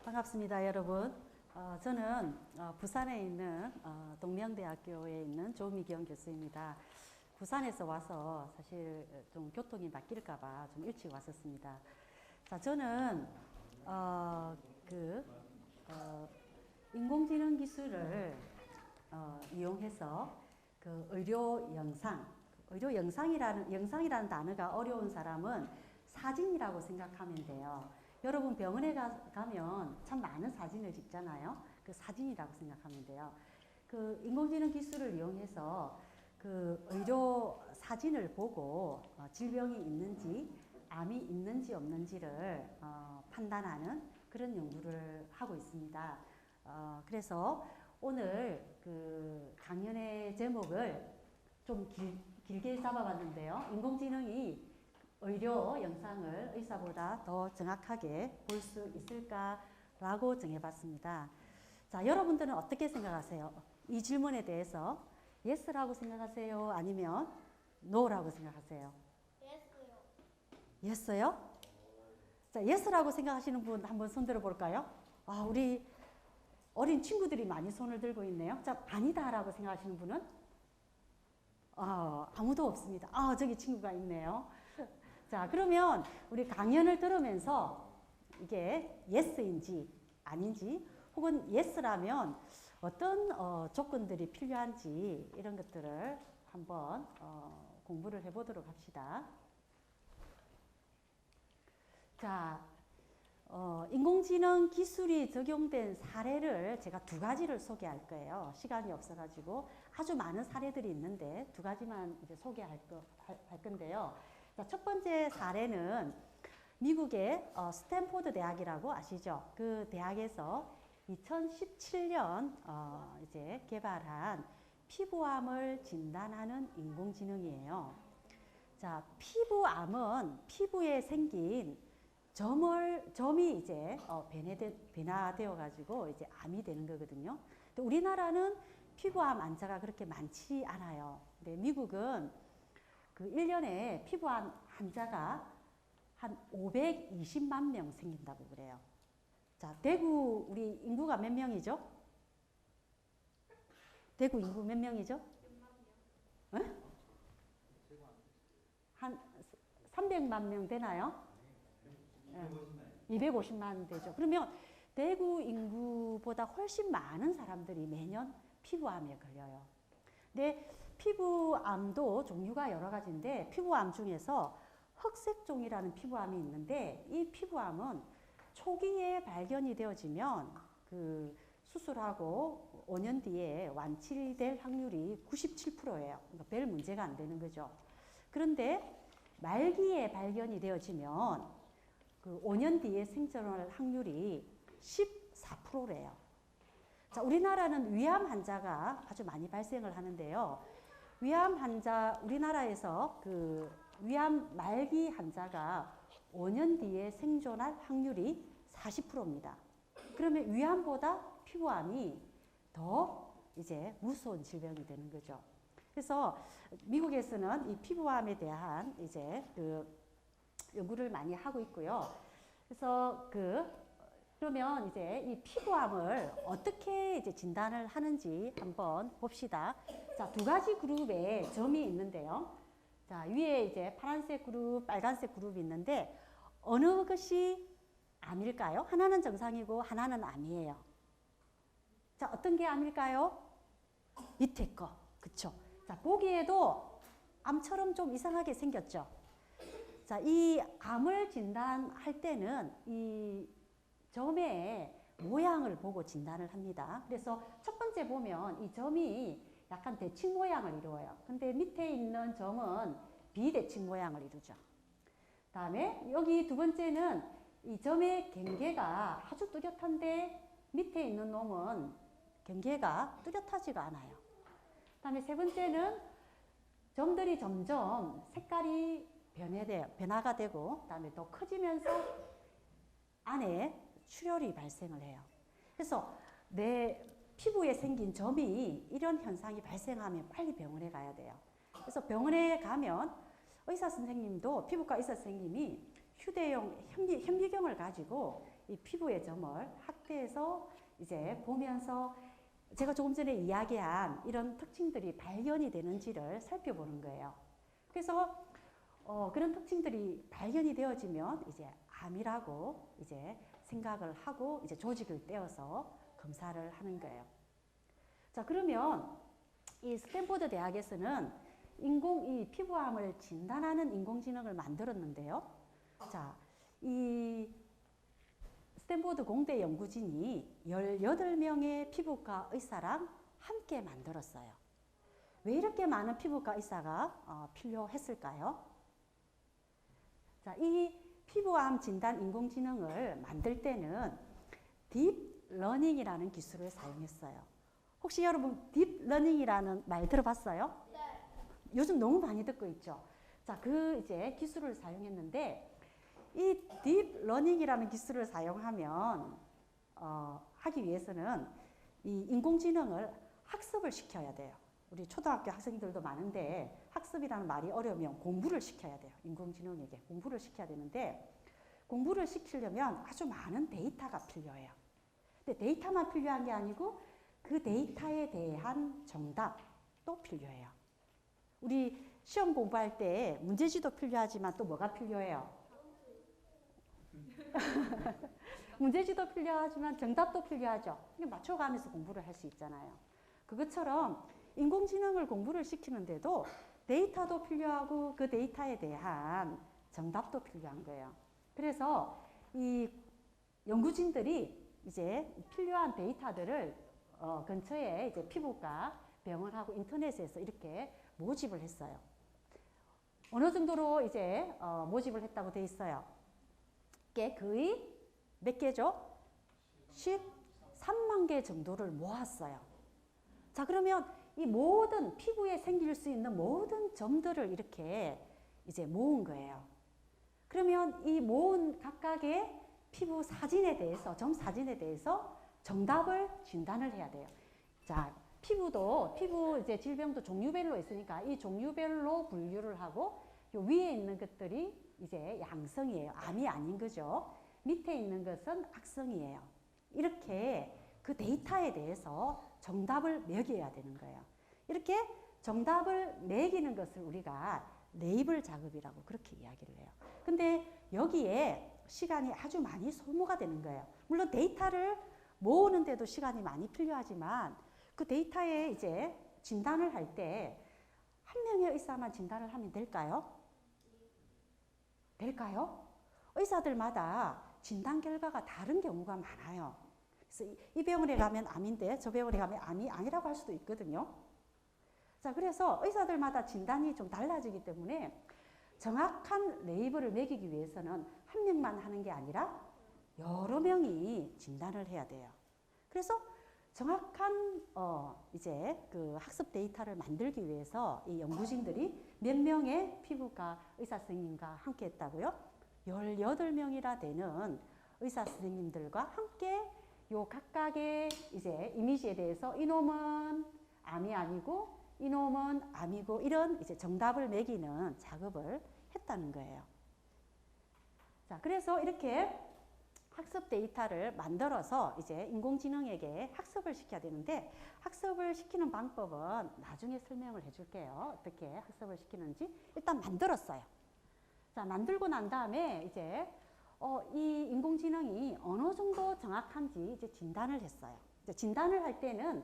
반갑습니다, 여러분. 저는 부산에 있는 동명대학교에 있는 조미경 교수입니다. 부산에서 와서 사실 좀 교통이 막힐까봐 좀 일찍 왔었습니다. 자, 저는 인공지능 기술을 이용해서 그 영상이라는 단어가 어려운 사람은 사진이라고 생각하면 돼요. 여러분 병원에 가면 참 많은 사진을 찍잖아요. 그 사진이라고 생각하면 돼요. 그 인공지능 기술을 이용해서 그 의료 사진을 보고 질병이 있는지, 암이 있는지 없는지를 판단하는 그런 연구를 하고 있습니다. 그래서 오늘 그 강연의 제목을 좀 길게 잡아봤는데요. 인공지능이 의료 영상을 의사보다 더 정확하게 볼 수 있을까라고 정해봤습니다. 자, 여러분들은 어떻게 생각하세요? 이 질문에 대해서 yes라고 생각하세요? 아니면 no라고 생각하세요? yes요? 자, yes라고 생각하시는 분 한번 손 들어볼까요? 우리 어린 친구들이 많이 손을 들고 있네요. 자, 아니다라고 생각하시는 분은? 아무도 없습니다. 저기 친구가 있네요. 자, 그러면 우리 강연을 들으면서 이게 yes인지 아닌지 혹은 yes라면 어떤 조건들이 필요한지 이런 것들을 한번 공부를 해보도록 합시다. 자, 인공지능 기술이 적용된 사례를 제가 두 가지를 소개할 거예요. 시간이 없어가지고 아주 많은 사례들이 있는데 두 가지만 이제 소개할 건데요. 자, 첫 번째 사례는 미국의 스탠포드 대학이라고 아시죠? 그 대학에서 2017년 이제 개발한 피부암을 진단하는 인공지능이에요. 자, 피부암은 피부에 생긴 점이 이제 변화되어 가지고 이제 암이 되는 거거든요. 근데 우리나라는 피부암 환자가 그렇게 많지 않아요. 근데 미국은 그 1년에 피부암 환자가 한 520만 명 생긴다고 그래요. 자, 대구 우리 인구가 몇 명이죠? 대구 인구 몇 명이죠? 한 300만 명 되나요? 250만 되죠. 그러면 대구 인구보다 훨씬 많은 사람들이 매년 피부암에 걸려요. 근데 피부암도 종류가 여러 가지인데 피부암 중에서 흑색종이라는 피부암이 있는데 이 피부암은 초기에 발견이 되어지면 그 수술하고 5년 뒤에 완치될 확률이 97%예요. 그러니까 별 문제가 안 되는 거죠. 그런데 말기에 발견이 되어지면 그 5년 뒤에 생존할 확률이 14%래요. 자, 우리나라는 위암 환자가 아주 많이 발생을 하는데요. 우리나라에서 그 위암 말기 환자가 5년 뒤에 생존할 확률이 40%입니다. 그러면 위암보다 피부암이 더 이제 무서운 질병이 되는 거죠. 그래서 미국에서는 이 피부암에 대한 이제 그 연구를 많이 하고 있고요. 그래서 그러면 이제 이 피부암을 어떻게 이제 진단을 하는지 한번 봅시다. 자, 두 가지 그룹의 점이 있는데요. 자, 위에 이제 파란색 그룹, 빨간색 그룹이 있는데 어느 것이 암일까요? 하나는 정상이고 하나는 암이에요. 자, 어떤 게 암일까요? 밑에 거, 그쵸? 자, 보기에도 암처럼 좀 이상하게 생겼죠? 자, 이 암을 진단할 때는 이 점의 모양을 보고 진단을 합니다. 그래서 첫 번째 보면 이 점이 약간 대칭 모양을 이루어요. 근데 밑에 있는 점은 비대칭 모양을 이루죠. 다음에 여기 두 번째는 이 점의 경계가 아주 뚜렷한데 밑에 있는 놈은 경계가 뚜렷하지가 않아요. 다음에 세 번째는 점들이 점점 색깔이 변화가 되고 그다음에 더 커지면서 안에 출혈이 발생을 해요. 그래서 내 피부에 생긴 점이 이런 현상이 발생하면 빨리 병원에 가야 돼요. 그래서 병원에 가면 피부과 의사 선생님이 휴대용 현미경을 가지고 이 피부의 점을 확대해서 이제 보면서 제가 조금 전에 이야기한 이런 특징들이 발견이 되는지를 살펴보는 거예요. 그래서 그런 특징들이 발견이 되어지면 이제 암이라고 이제 생각을 하고 이제 조직을 떼어서 검사를 하는 거예요. 자, 그러면 이 스탠포드 대학에서는 이 피부암을 진단하는 인공지능을 만들었는데요. 자, 이 스탠포드 공대 연구진이 18명의 피부과 의사랑 함께 만들었어요. 왜 이렇게 많은 피부과 의사가 필요했을까요? 자, 이 피부암 진단 인공지능을 만들 때는 딥러닝이라는 기술을 사용했어요. 혹시 여러분 딥러닝이라는 말 들어봤어요? 네. 요즘 너무 많이 듣고 있죠. 자, 그 이제 기술을 사용했는데 이 딥러닝이라는 기술을 사용하면 하기 위해서는 이 인공지능을 학습을 시켜야 돼요. 우리 초등학교 학생들도 많은데 학습이라는 말이 어려우면 공부를 시켜야 돼요. 인공지능에게 공부를 시켜야 되는데 공부를 시키려면 아주 많은 데이터가 필요해요. 근데 데이터만 필요한 게 아니고 그 데이터에 대한 정답도 필요해요. 우리 시험 공부할 때 문제지도 필요하지만 또 뭐가 필요해요? 문제지도 필요하지만 정답도 필요하죠. 맞춰가면서 공부를 할 수 있잖아요. 그것처럼 인공지능을 공부를 시키는데도 데이터도 필요하고 그 데이터에 대한 정답도 필요한 거예요. 그래서 이 연구진들이 이제 필요한 데이터들을 근처에 이제 피부과, 병원하고 인터넷에서 이렇게 모집을 했어요. 어느 정도로 이제 모집을 했다고 돼 있어요. 이게 거의 몇 개죠? 13만 개 정도를 모았어요. 자, 그러면 이 모든 피부에 생길 수 있는 모든 점들을 이렇게 이제 모은 거예요. 그러면 이 모은 각각의 피부 사진에 대해서, 점 사진에 대해서 정답을 진단을 해야 돼요. 자, 피부 이제 질병도 종류별로 있으니까 이 종류별로 분류를 하고 요 위에 있는 것들이 이제 양성이에요. 암이 아닌 거죠. 밑에 있는 것은 악성이에요. 이렇게 그 데이터에 대해서 정답을 매겨야 되는 거예요. 이렇게 정답을 매기는 것을 우리가 레이블 작업이라고 그렇게 이야기를 해요. 근데 여기에 시간이 아주 많이 소모가 되는 거예요. 물론 데이터를 모으는데도 시간이 많이 필요하지만 그 데이터에 이제 진단을 할 때 한 명의 의사만 진단을 하면 될까요? 될까요? 의사들마다 진단 결과가 다른 경우가 많아요. 그래서 이 병원에 가면 암인데 저 병원에 가면 암이 아니라고 할 수도 있거든요. 자, 그래서 의사들마다 진단이 좀 달라지기 때문에 정확한 레이블을 매기기 위해서는 한 명만 하는 게 아니라 여러 명이 진단을 해야 돼요. 그래서 정확한 이제 그 학습 데이터를 만들기 위해서 이 연구진들이 몇 명의 피부과 의사 선생님과 함께 했다고요? 18명이나 되는 의사 선생님들과 함께 요 각각의 이제 이미지에 대해서 이놈은 암이 아니고 이놈은 암이고 이런 이제 정답을 매기는 작업을 했다는 거예요. 자, 그래서 이렇게 학습 데이터를 만들어서 이제 인공지능에게 학습을 시켜야 되는데 학습을 시키는 방법은 나중에 설명을 해줄게요. 어떻게 학습을 시키는지 일단 만들었어요. 자, 만들고 난 다음에 이제 이 인공지능이 어느 정도 정확한지 이제 진단을 했어요. 이제 진단을 할 때는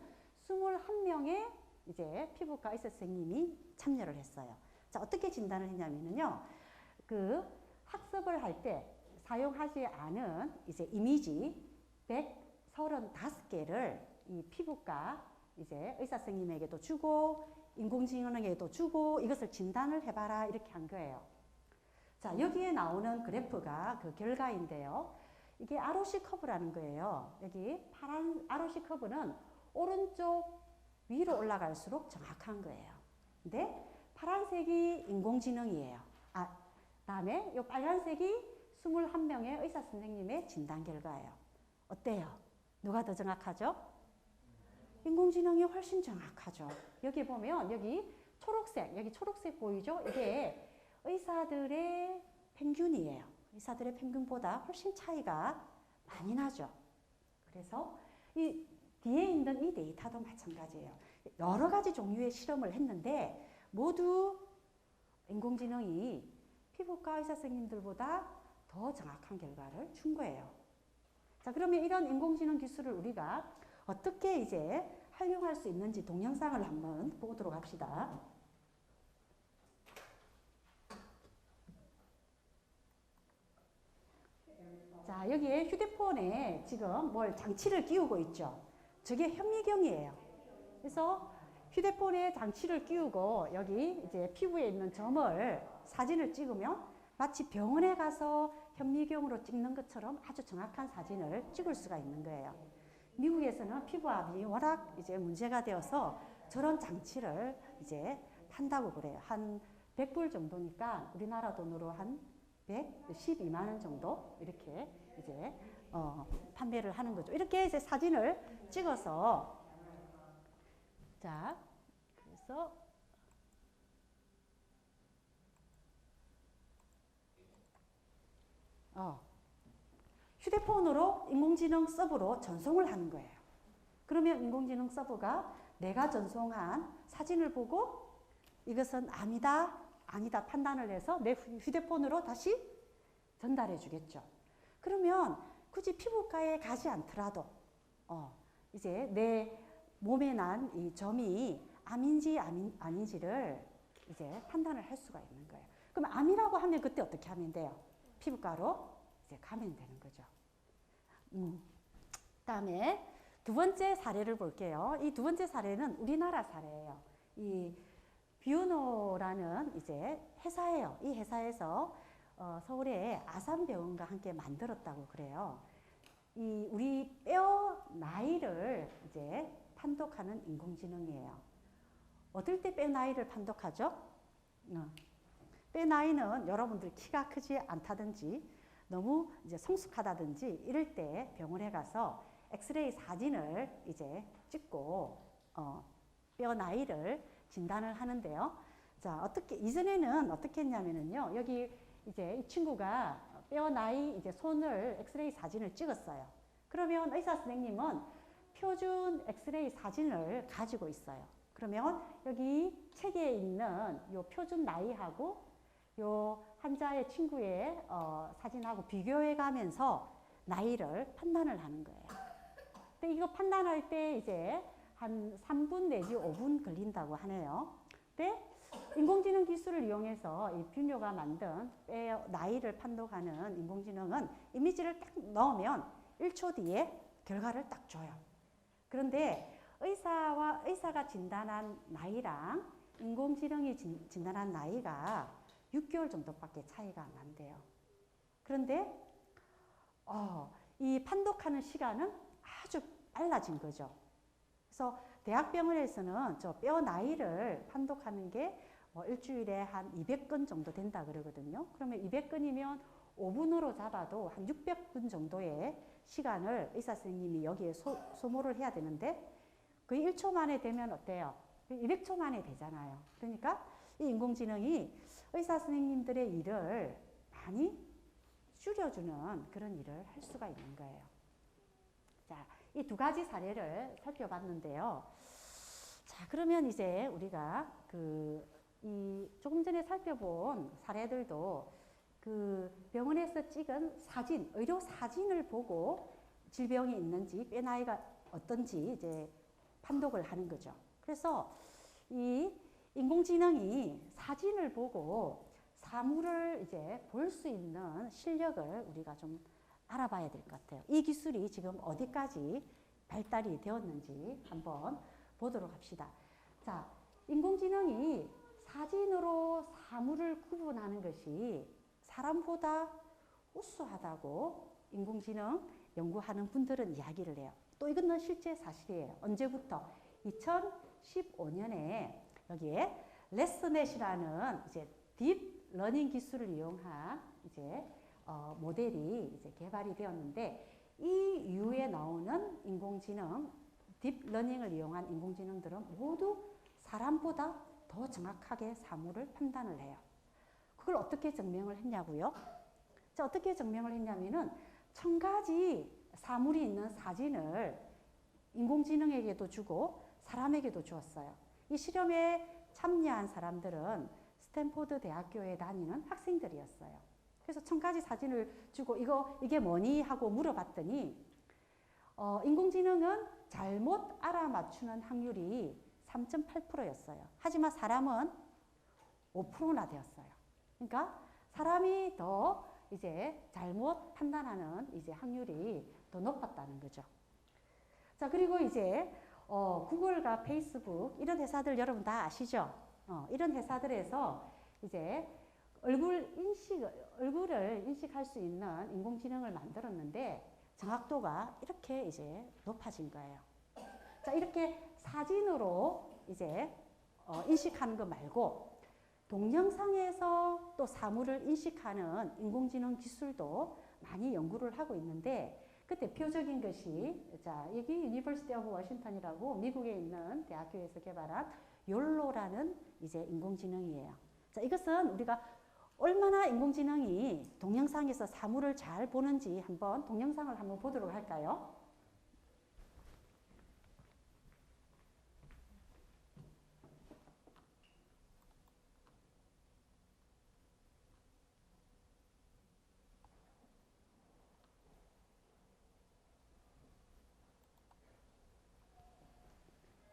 21명의 이제 피부과 의사 선생님이 참여를 했어요. 자, 어떻게 진단을 했냐면요. 그 학습을 할 때 사용하지 않은 이제 이미지 135개를 이 피부과 이제 의사 선생님에게도 주고 인공지능에게도 주고 이것을 진단을 해봐라 이렇게 한 거예요. 자, 여기에 나오는 그래프가 그 결과인데요. 이게 ROC 커브라는 거예요. 여기 파란 ROC 커브는 오른쪽 위로 올라갈수록 정확한 거예요. 근데 파란색이 인공지능이에요. 다음에 이 빨간색이 21명의 의사 선생님의 진단 결과예요. 어때요? 누가 더 정확하죠? 인공지능이 훨씬 정확하죠. 여기 보면 여기 초록색 보이죠? 이게 의사들의 평균이에요. 의사들의 평균보다 훨씬 차이가 많이 나죠. 그래서 이 뒤에 있는 이 데이터도 마찬가지예요. 여러 가지 종류의 실험을 했는데 모두 인공지능이 피부과 의사 선생님들보다 더 정확한 결과를 준 거예요. 자, 그러면 이런 인공지능 기술을 우리가 어떻게 이제 활용할 수 있는지 동영상을 한번 보도록 합시다. 자, 여기에 휴대폰에 지금 뭘 장치를 끼우고 있죠. 저게 현미경이에요. 그래서 휴대폰에 장치를 끼우고 여기 이제 피부에 있는 점을 사진을 찍으면 마치 병원에 가서 현미경으로 찍는 것처럼 아주 정확한 사진을 찍을 수가 있는 거예요. 미국에서는 피부암이 워낙 이제 문제가 되어서 저런 장치를 이제 판다고 그래요. 한 100불 정도니까 우리나라 돈으로 한 112만 원 정도 이렇게 이제 판매를 하는 거죠. 이렇게 이제 사진을 찍어서 자, 그래서 휴대폰으로 인공지능 서버로 전송을 하는 거예요. 그러면 인공지능 서버가 내가 전송한 사진을 보고 이것은 아니다, 아니다 판단을 해서 내 휴대폰으로 다시 전달해 주겠죠. 그러면 굳이 피부과에 가지 않더라도 이제 내 몸에 난 이 점이 암인지 아닌지를 이제 판단을 할 수가 있는 거예요. 그럼 암이라고 하면 그때 어떻게 하면 돼요? 피부과로 이제 가면 되는 거죠. 그다음에 두 번째 사례를 볼게요. 이 두 번째 사례는 우리나라 사례예요. 이 뷰노라는 이제 회사예요. 이 회사에서 서울의 아산병원과 함께 만들었다고 그래요. 이 우리 뼈 나이를 이제 판독하는 인공지능이에요. 어떨 때 뼈 나이를 판독하죠? 뼈 나이는 여러분들 키가 크지 않다든지 너무 이제 성숙하다든지 이럴 때 병원에 가서 엑스레이 사진을 이제 찍고 뼈 나이를 진단을 하는데요. 자, 어떻게 이전에는 어떻게 했냐면은요. 여기 이제 이 친구가 뼈 나이 이제 손을 엑스레이 사진을 찍었어요. 그러면 의사 선생님은 표준 엑스레이 사진을 가지고 있어요. 그러면 여기 책에 있는 요 표준 나이하고 요 환자의 친구의 사진하고 비교해 가면서 나이를 판단을 하는 거예요. 근데 이거 판단할 때 이제 한 3분 내지 5분 걸린다고 하네요. 근데 인공지능 기술을 이용해서 이 뷰노가 만든 뼈 나이를 판독하는 인공지능은 이미지를 딱 넣으면 1초 뒤에 결과를 딱 줘요. 그런데 의사가 진단한 나이랑 인공지능이 진단한 나이가 6개월 정도밖에 차이가 안 난대요. 그런데 이 판독하는 시간은 아주 빨라진 거죠. 그래서 대학병원에서는 저 뼈 나이를 판독하는 게 일주일에 한 200건 정도 된다 그러거든요. 그러면 200건이면 5분으로 잡아도 한 600분 정도의 시간을 의사 선생님이 여기에 소모를 해야 되는데 거의 1초 만에 되면 어때요? 200초 만에 되잖아요. 그러니까 이 인공지능이 의사 선생님들의 일을 많이 줄여주는 그런 일을 할 수가 있는 거예요. 자, 이 두 가지 사례를 살펴봤는데요. 자, 그러면 이제 우리가 이 조금 전에 살펴본 사례들도 그 병원에서 찍은 사진, 의료 사진을 보고 질병이 있는지 뼈 나이가 어떤지 이제 판독을 하는 거죠. 그래서 이 인공지능이 사진을 보고 사물을 이제 볼 수 있는 실력을 우리가 좀 알아봐야 될 것 같아요. 이 기술이 지금 어디까지 발달이 되었는지 한번 보도록 합시다. 자, 인공지능이 사진으로 사물을 구분하는 것이 사람보다 우수하다고 인공지능 연구하는 분들은 이야기를 해요. 또 이거는 실제 사실이에요. 언제부터? 2015년에 여기에 레스넷이라는 이제 딥 러닝 기술을 이용한 이제 모델이 이제 개발이 되었는데 이 이후에 나오는 인공지능, 딥 러닝을 이용한 인공지능들은 모두 사람보다 더 정확하게 사물을 판단을 해요. 그걸 어떻게 증명을 했냐고요? 자, 어떻게 증명을 했냐면은 1000가지 사물이 있는 사진을 인공지능에게도 주고 사람에게도 주었어요. 이 실험에 참여한 사람들은 스탠포드 대학교에 다니는 학생들이었어요. 그래서 1000가지 사진을 주고 이게 뭐니 하고 물어봤더니 인공지능은 잘못 알아맞추는 확률이 3.8%였어요. 하지만 사람은 5%나 되었어요. 그러니까 사람이 더 이제 잘못 판단하는 이제 확률이 더 높았다는 거죠. 자, 그리고 이제 구글과 페이스북 이런 회사들 여러분 다 아시죠? 이런 회사들에서 이제 얼굴을 인식할 수 있는 인공지능을 만들었는데 정확도가 이렇게 이제 높아진 거예요. 자, 이렇게 사진으로 이제 인식하는 거 말고 동영상에서 또 사물을 인식하는 인공지능 기술도 많이 연구를 하고 있는데 그 대표적인 것이 자, 여기 유니버시티 오브 워싱턴이라고 미국에 있는 대학교에서 개발한 욜로라는 이제 인공지능이에요. 자, 이것은 우리가 얼마나 인공지능이 동영상에서 사물을 잘 보는지 동영상을 한번 보도록 할까요?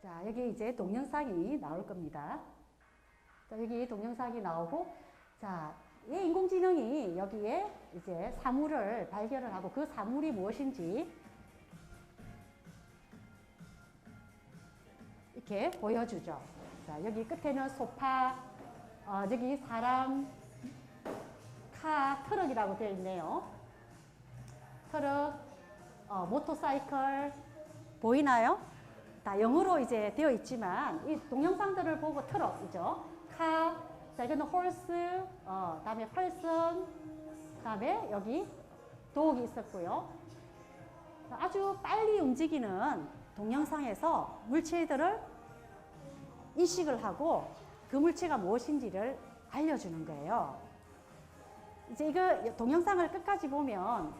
자, 여기 이제 동영상이 나올 겁니다. 자, 여기 동영상이 나오고, 자, 이 인공지능이 여기에 이제 사물을 발견을 하고 그 사물이 무엇인지 이렇게 보여주죠. 자, 여기 끝에는 소파, 여기 사람, 트럭이라고 되어 있네요. 트럭, 모터사이클, 보이나요? 다 영어로 이제 되어 있지만 이 동영상들을 보고 트럭이죠. 자, 이거는 홀스, 다음에 펄슨, 다음에 여기 독이 있었고요. 아주 빨리 움직이는 동영상에서 물체들을 인식을 하고 그 물체가 무엇인지를 알려주는 거예요. 이제 이거 동영상을 끝까지 보면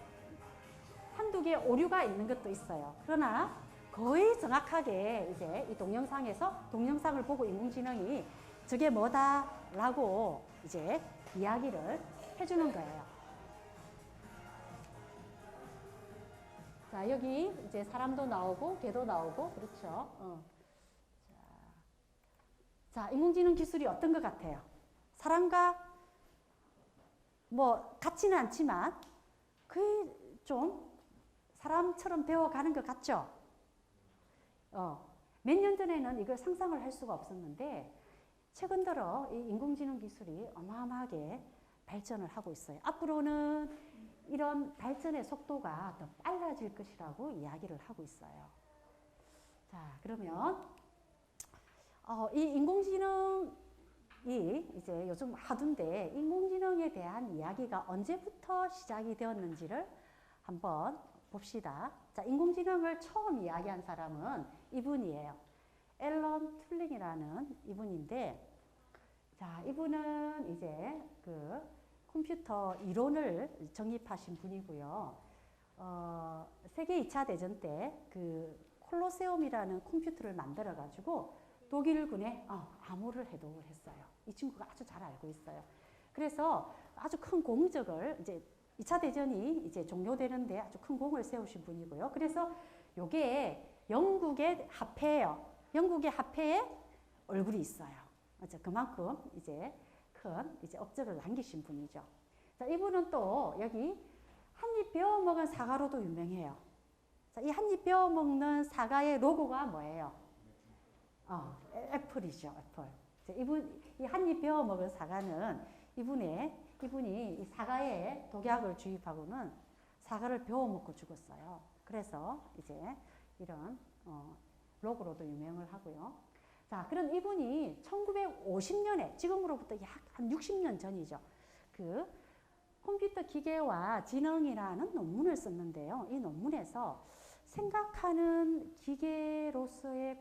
한두 개 오류가 있는 것도 있어요. 그러나 거의 정확하게 이제 이 동영상을 보고 인공지능이 저게 뭐다라고 이제 이야기를 해주는 거예요. 자, 여기 이제 사람도 나오고 개도 나오고 그렇죠. 자, 인공지능 기술이 어떤 것 같아요? 사람과 뭐 같지는 않지만 거의 좀 사람처럼 배워가는 것 같죠? 몇 년 전에는 이걸 상상을 할 수가 없었는데 최근 들어 이 인공지능 기술이 어마어마하게 발전을 하고 있어요. 앞으로는 이런 발전의 속도가 더 빨라질 것이라고 이야기를 하고 있어요. 자, 그러면 이 인공지능이 이제 요즘 하던데 인공지능에 대한 이야기가 언제부터 시작이 되었는지를 한번 봅시다. 자, 인공지능을 처음 이야기한 사람은 이분이에요. 앨런 툴링이라는 이분인데, 자, 이분은 이제 그 컴퓨터 이론을 정립하신 분이고요. 세계 2차 대전 때 그 콜로세움이라는 컴퓨터를 만들어 가지고 독일군에 암호를 해독을 했어요. 이 친구가 아주 잘 알고 있어요. 그래서 아주 큰 공적을 이제 2차 대전이 이제 종료되는데 아주 큰 공을 세우신 분이고요. 그래서 요게 영국의 화폐예요. 영국의 화폐에 얼굴이 있어요. 그만큼 이제 큰 이제 업적을 남기신 분이죠. 자, 이분은 또 여기 한입 베어먹은 사과로도 유명해요. 자, 이 한입 베어먹는 사과의 로고가 뭐예요? 애플이죠, 애플. 자, 이 한입 베어먹은 사과는 이분이 이 사과에 독약을 주입하고는 사과를 베어먹고 죽었어요. 그래서 이제 이런 로고로도 유명을 하고요. 자, 그런 이분이 1950년에 지금으로부터 약 한 60년 전이죠. 그 컴퓨터 기계와 지능이라는 논문을 썼는데요. 이 논문에서 생각하는 기계로서의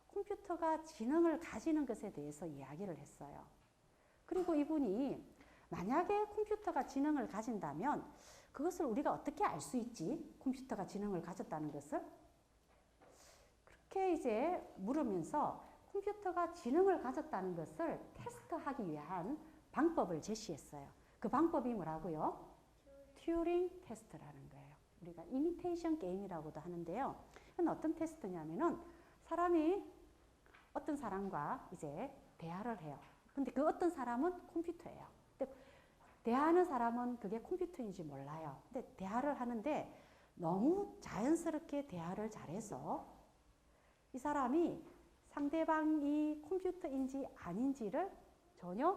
컴퓨터가 지능을 가지는 것에 대해서 이야기를 했어요. 그리고 이분이 만약에 컴퓨터가 지능을 가진다면 그것을 우리가 어떻게 알 수 있지? 컴퓨터가 지능을 가졌다는 것을? 그렇게 이제 물으면서 컴퓨터가 지능을 가졌다는 것을 테스트하기 위한 방법을 제시했어요. 그 방법이 뭐라고요? 튜링 테스트라는 거예요. 우리가 이미테이션 게임이라고도 하는데요. 이건 어떤 테스트냐면은 사람이 어떤 사람과 이제 대화를 해요. 근데 그 어떤 사람은 컴퓨터예요. 근데 대화하는 사람은 그게 컴퓨터인지 몰라요. 근데 대화를 하는데 너무 자연스럽게 대화를 잘해서 이 사람이 상대방이 컴퓨터인지 아닌지를 전혀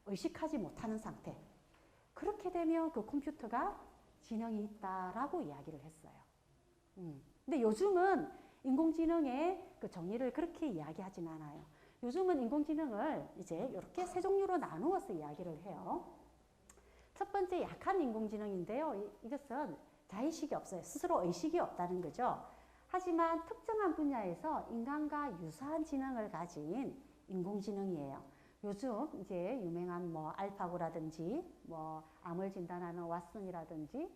의식하지 못하는 상태. 그렇게 되면 그 컴퓨터가 지능이 있다라고 이야기를 했어요. 근데 요즘은 인공지능의 그 정의를 그렇게 이야기하진 않아요. 요즘은 인공지능을 이제 이렇게 세 종류로 나누어서 이야기를 해요. 첫 번째 약한 인공지능인데요. 이것은 자의식이 없어요. 스스로 의식이 없다는 거죠. 하지만 특정한 분야에서 인간과 유사한 지능을 가진 인공지능이에요. 요즘 이제 유명한 뭐 알파고라든지 뭐 암을 진단하는 왓슨이라든지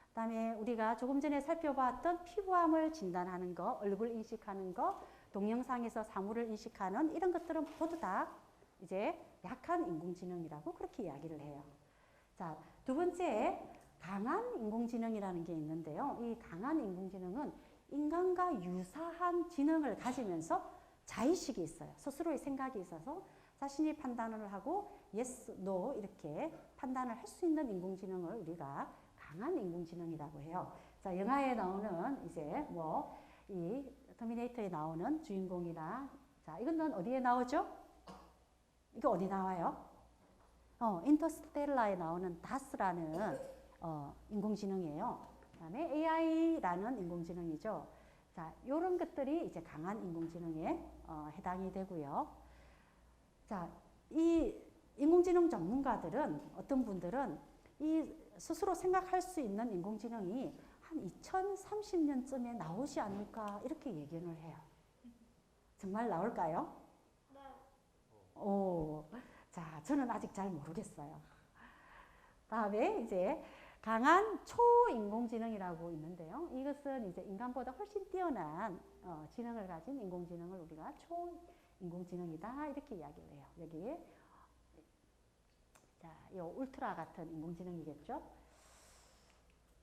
그다음에 우리가 조금 전에 살펴봤던 피부암을 진단하는 거, 얼굴 인식하는 거, 동영상에서 사물을 인식하는 이런 것들은 모두 다 이제 약한 인공지능이라고 그렇게 이야기를 해요. 자, 두 번째 강한 인공지능이라는 게 있는데요. 이 강한 인공지능은 인간과 유사한 지능을 가지면서 자의식이 있어요. 스스로의 생각이 있어서 자신이 판단을 하고 yes, no 이렇게 판단을 할 수 있는 인공지능을 우리가 강한 인공지능이라고 해요. 자, 영화에 나오는 이제 뭐 이 터미네이터에 나오는 주인공이나 자, 이건 어디에 나오죠? 이거 어디 나와요? 인터스텔라에 나오는 다스라는 인공지능이에요. 그다음에 AI라는 인공지능이죠. 자, 이런 것들이 이제 강한 인공지능에 해당이 되고요. 자, 이 인공지능 전문가들은 어떤 분들은 이 스스로 생각할 수 있는 인공지능이 한 2030년쯤에 나오지 않을까 이렇게 예견을 해요. 정말 나올까요? 네. 오, 자, 저는 아직 잘 모르겠어요. 다음에 이제 강한 초인공지능이라고 있는데요. 이것은 이제 인간보다 훨씬 뛰어난 지능을 가진 인공지능을 우리가 초인공지능이다 이렇게 이야기를 해요. 여기 자, 이 울트라 같은 인공지능이겠죠.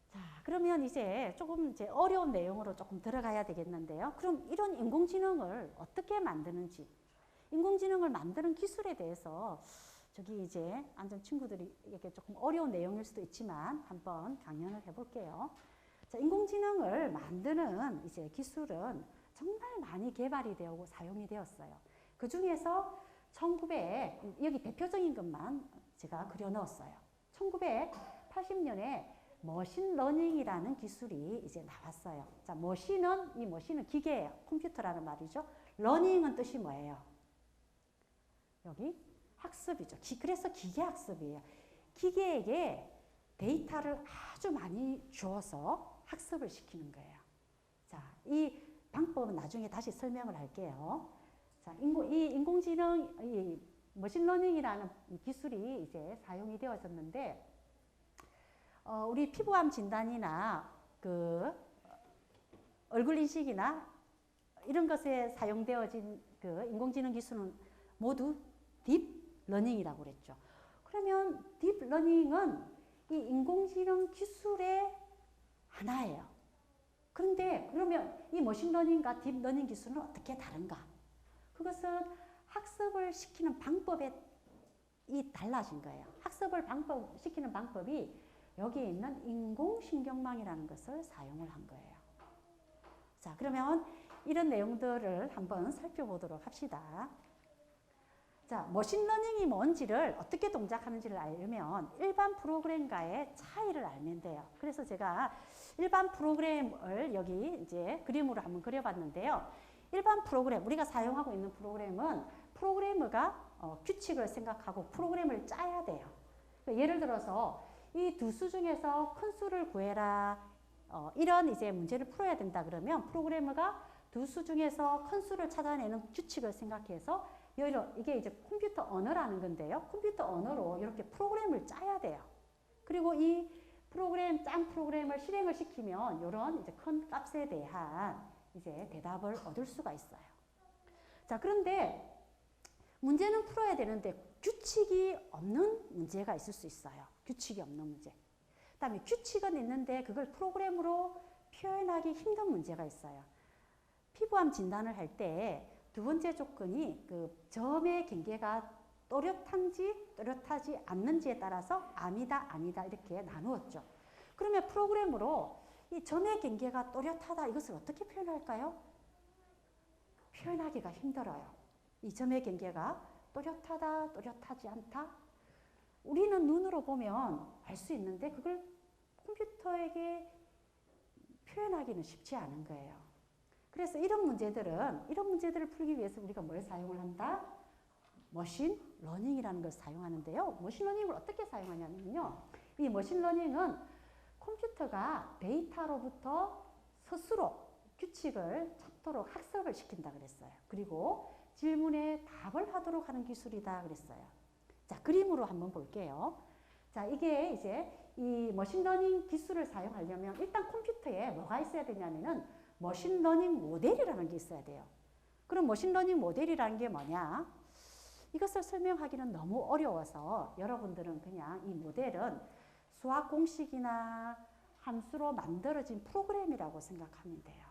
자, 그러면 이제 조금 이제 어려운 내용으로 조금 들어가야 되겠는데요. 그럼 이런 인공지능을 어떻게 만드는지, 인공지능을 만드는 기술에 대해서 저기 이제 앉은 친구들에게 조금 어려운 내용일 수도 있지만 한번 강연을 해볼게요. 자, 인공지능을 만드는 이제 기술은 정말 많이 개발이 되고 사용이 되었어요. 그 중에서 여기 대표적인 것만 제가 그려 넣었어요. 1980년에 머신러닝이라는 기술이 이제 나왔어요. 자, 이 머신은 기계예요. 컴퓨터라는 말이죠. 러닝은 뜻이 뭐예요? 여기 학습이죠. 그래서 기계학습이에요. 기계에게 데이터를 아주 많이 주어서 학습을 시키는 거예요. 자, 이 방법은 나중에 다시 설명을 할게요. 자, 이 머신러닝이라는 기술이 이제 사용이 되어졌는데, 우리 피부암 진단이나 그 얼굴 인식이나 이런 것에 사용되어진 그 인공지능 기술은 모두 딥러닝이라고 그랬죠. 그러면 딥러닝은 이 인공지능 기술의 하나예요. 그런데 그러면 이 머신러닝과 딥러닝 기술은 어떻게 다른가? 그것은 학습을 시키는 방법이 달라진 거예요. 학습을 시키는 방법이 여기에 있는 인공신경망이라는 것을 사용을 한 거예요. 자, 그러면 이런 내용들을 한번 살펴보도록 합시다. 자, 머신러닝이 뭔지를 어떻게 동작하는지를 알려면 일반 프로그램과의 차이를 알면 돼요. 그래서 제가 일반 프로그램을 여기 이제 그림으로 한번 그려봤는데요. 일반 프로그램, 우리가 사용하고 있는 프로그램은 프로그래머가 규칙을 생각하고 프로그램을 짜야 돼요. 그러니까 예를 들어서 이 두 수 중에서 큰 수를 구해라. 이런 이제 문제를 풀어야 된다 그러면 프로그래머가 두 수 중에서 큰 수를 찾아내는 규칙을 생각해서 이게 이제 컴퓨터 언어라는 건데요. 컴퓨터 언어로 이렇게 프로그램을 짜야 돼요. 그리고 이 짠 프로그램을 실행을 시키면 이런 이제 큰 값에 대한 이제 대답을 얻을 수가 있어요. 자, 그런데 문제는 풀어야 되는데 규칙이 없는 문제가 있을 수 있어요. 규칙이 없는 문제. 그다음에 규칙은 있는데 그걸 프로그램으로 표현하기 힘든 문제가 있어요. 피부암 진단을 할 때 두 번째 조건이 그 점의 경계가 또렷한지 또렷하지 않는지에 따라서 암이다 아니다 이렇게 나누었죠. 그러면 프로그램으로 이 점의 경계가 또렷하다 이것을 어떻게 표현할까요? 표현하기가 힘들어요. 이 점의 경계가 또렷하다 또렷하지 않다 우리는 눈으로 보면 알 수 있는데 그걸 컴퓨터에게 표현하기는 쉽지 않은 거예요. 그래서 이런 문제들을 풀기 위해서 우리가 뭘 사용을 한다? 머신 러닝이라는 걸 사용하는데요. 머신 러닝을 어떻게 사용하냐면요. 이 머신 러닝은 컴퓨터가 데이터로부터 스스로 규칙을 찾도록 학습을 시킨다 그랬어요. 그리고 질문에 답을 하도록 하는 기술이다 그랬어요. 자, 그림으로 한번 볼게요. 자, 이게 이제 이 머신러닝 기술을 사용하려면 일단 컴퓨터에 뭐가 있어야 되냐면은 머신러닝 모델이라는 게 있어야 돼요. 그럼 머신러닝 모델이라는 게 뭐냐? 이것을 설명하기는 너무 어려워서 여러분들은 그냥 이 모델은 수학 공식이나 함수로 만들어진 프로그램이라고 생각하면 돼요.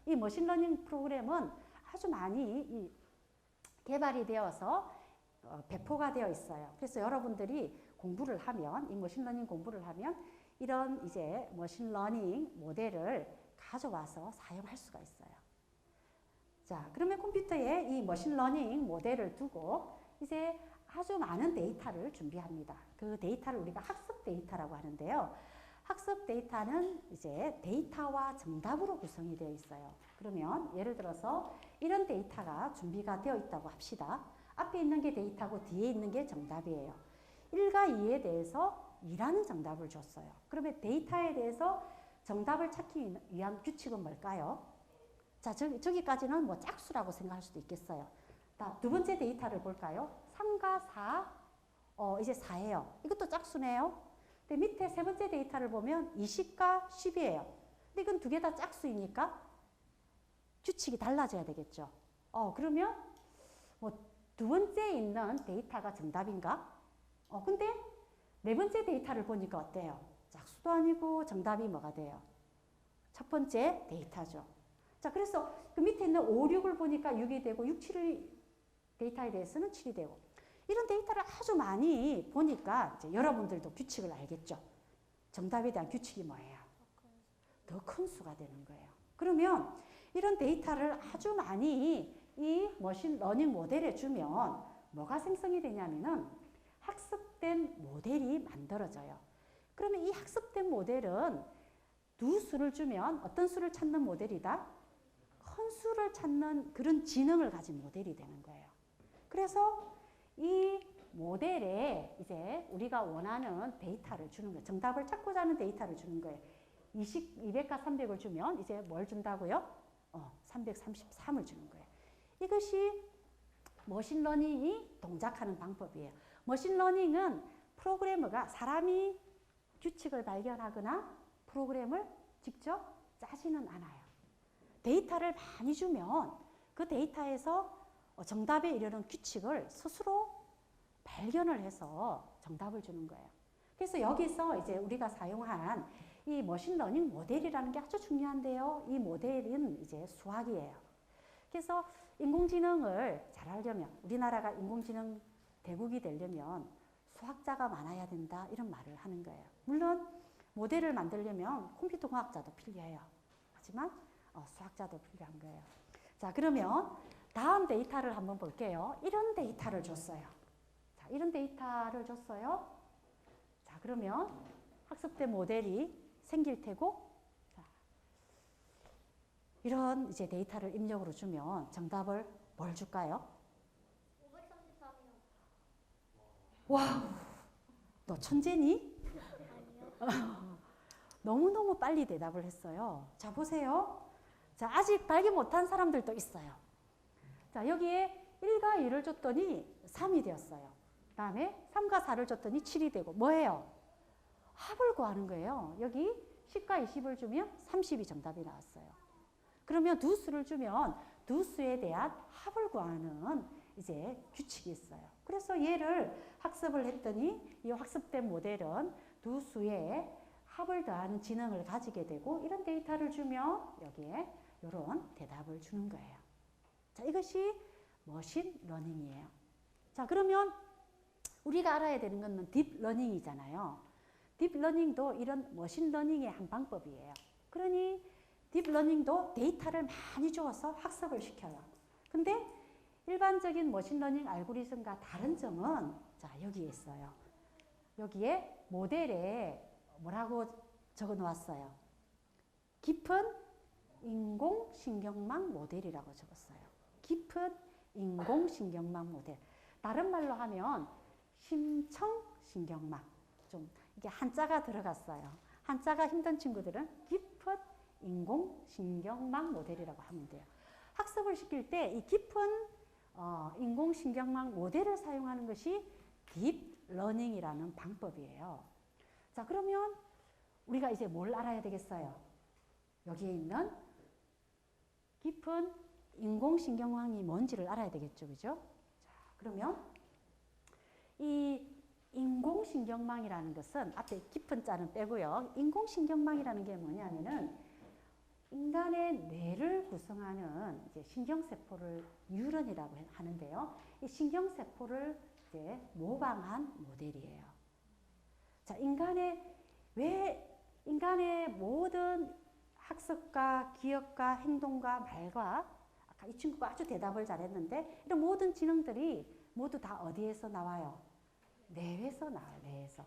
이 머신러닝 프로그램은 아주 많이 개발이 되어서 배포가 되어 있어요. 그래서 여러분들이 공부를 하면, 이 머신러닝 공부를 하면 이런 이제 머신러닝 모델을 가져와서 사용할 수가 있어요. 자, 그러면 컴퓨터에 이 머신러닝 모델을 두고 이제 아주 많은 데이터를 준비합니다. 그 데이터를 우리가 학습 데이터라고 하는데요. 학습 데이터는 이제 데이터와 정답으로 구성이 되어 있어요. 그러면 예를 들어서 이런 데이터가 준비가 되어 있다고 합시다. 앞에 있는 게 데이터고 뒤에 있는 게 정답이에요. 1과 2에 대해서 2라는 정답을 줬어요. 그러면 데이터에 대해서 정답을 찾기 위한 규칙은 뭘까요? 자, 저기까지는 뭐 짝수라고 생각할 수도 있겠어요. 두 번째 데이터를 볼까요? 3과 4, 이제 4예요. 이것도 짝수네요. 근데 밑에 세 번째 데이터를 보면 20과 10이에요. 근데 이건 두 개 다 짝수이니까 규칙이 달라져야 되겠죠. 그러면 뭐 두 번째 있는 데이터가 정답인가? 근데 네 번째 데이터를 보니까 어때요? 짝수도 아니고 정답이 뭐가 돼요? 첫 번째 데이터죠. 자, 그래서 그 밑에 있는 5, 6을 보니까 6이 되고 6, 7의 데이터에 대해서는 7이 되고 이런 데이터를 아주 많이 보니까 이제 여러분들도 규칙을 알겠죠. 정답에 대한 규칙이 뭐예요? 더 큰 수가 되는 거예요. 그러면 이런 데이터를 아주 많이 이 머신 러닝 모델에 주면 뭐가 생성이 되냐면은 학습된 모델이 만들어져요. 그러면 이 학습된 모델은 두 수를 주면 어떤 수를 찾는 모델이다? 큰 수를 찾는 그런 지능을 가진 모델이 되는 거예요. 그래서 이 모델에 이제 우리가 원하는 데이터를 주는 거예요. 정답을 찾고자 하는 데이터를 주는 거예요. 200과 300을 주면 이제 뭘 준다고요? 333을 주는 거예요. 이것이 머신러닝이 동작하는 방법이에요. 머신러닝은 프로그래머가 사람이 규칙을 발견하거나 프로그램을 직접 짜지는 않아요. 데이터를 많이 주면 그 데이터에서 정답에 이르는 규칙을 스스로 발견을 해서 정답을 주는 거예요. 그래서 여기서 이제 우리가 사용한 이 머신러닝 모델이라는 게 아주 중요한데요. 이 모델은 이제 수학이에요. 그래서 인공지능을 잘하려면 우리나라가 인공지능 대국이 되려면 수학자가 많아야 된다 이런 말을 하는 거예요. 물론 모델을 만들려면 컴퓨터 공학자도 필요해요. 하지만 수학자도 필요한 거예요. 자, 그러면 다음 데이터를 한번 볼게요. 이런 데이터를 줬어요. 자, 이런 데이터를 줬어요. 자, 그러면 학습된 모델이 생길 테고, 자, 이런 이제 데이터를 입력으로 주면 정답을 뭘 줄까요? 533이요. 와, 너 천재니? 아니요. 너무너무 빨리 대답을 했어요. 자, 보세요. 자, 아직 발견 못한 사람들도 있어요. 자, 여기에 1과 2를 줬더니 3이 되었어요. 그 다음에 3과 4를 줬더니 7이 되고 뭐예요? 합을 구하는 거예요. 여기 10과 20을 주면 30이 정답이 나왔어요. 그러면 두 수를 주면 두 수에 대한 합을 구하는 이제 규칙이 있어요. 그래서 얘를 학습을 했더니 이 학습된 모델은 두 수의 합을 더하는 지능을 가지게 되고 이런 데이터를 주면 여기에 이런 대답을 주는 거예요. 자, 이것이 머신러닝이에요. 자, 그러면 우리가 알아야 되는 것은 딥러닝이잖아요. 딥러닝도 이런 머신러닝의 한 방법이에요. 그러니 딥러닝도 데이터를 많이 주어서 학습을 시켜요. 근데 일반적인 머신러닝 알고리즘과 다른 점은 자, 여기에 있어요. 여기에 모델에 뭐라고 적어 놓았어요? 깊은 인공신경망 모델이라고 적었어요. 깊은 인공신경망 모델. 다른 말로 하면 심청신경망. 좀 이게 한자가 들어갔어요. 한자가 힘든 친구들은 깊은 인공신경망 모델이라고 하면 돼요. 학습을 시킬 때 이 깊은 인공신경망 모델을 사용하는 것이 딥러닝이라는 방법이에요. 자, 그러면 우리가 이제 뭘 알아야 되겠어요? 여기에 있는 깊은 인공신경망이 뭔지를 알아야 되겠죠, 그죠? 자, 그러면 이 인공신경망이라는 것은 앞에 깊은 자는 빼고요. 인공신경망이라는 게 뭐냐면은 인간의 뇌를 구성하는 이제 신경세포를 뉴런이라고 하는데요. 이 신경세포를 이제 모방한 모델이에요. 자, 왜 인간의 모든 학습과 기억과 행동과 말과 아까 이 친구가 아주 대답을 잘했는데 이런 모든 지능들이 모두 다 어디에서 나와요? 뇌에서 나와요. 뇌에서.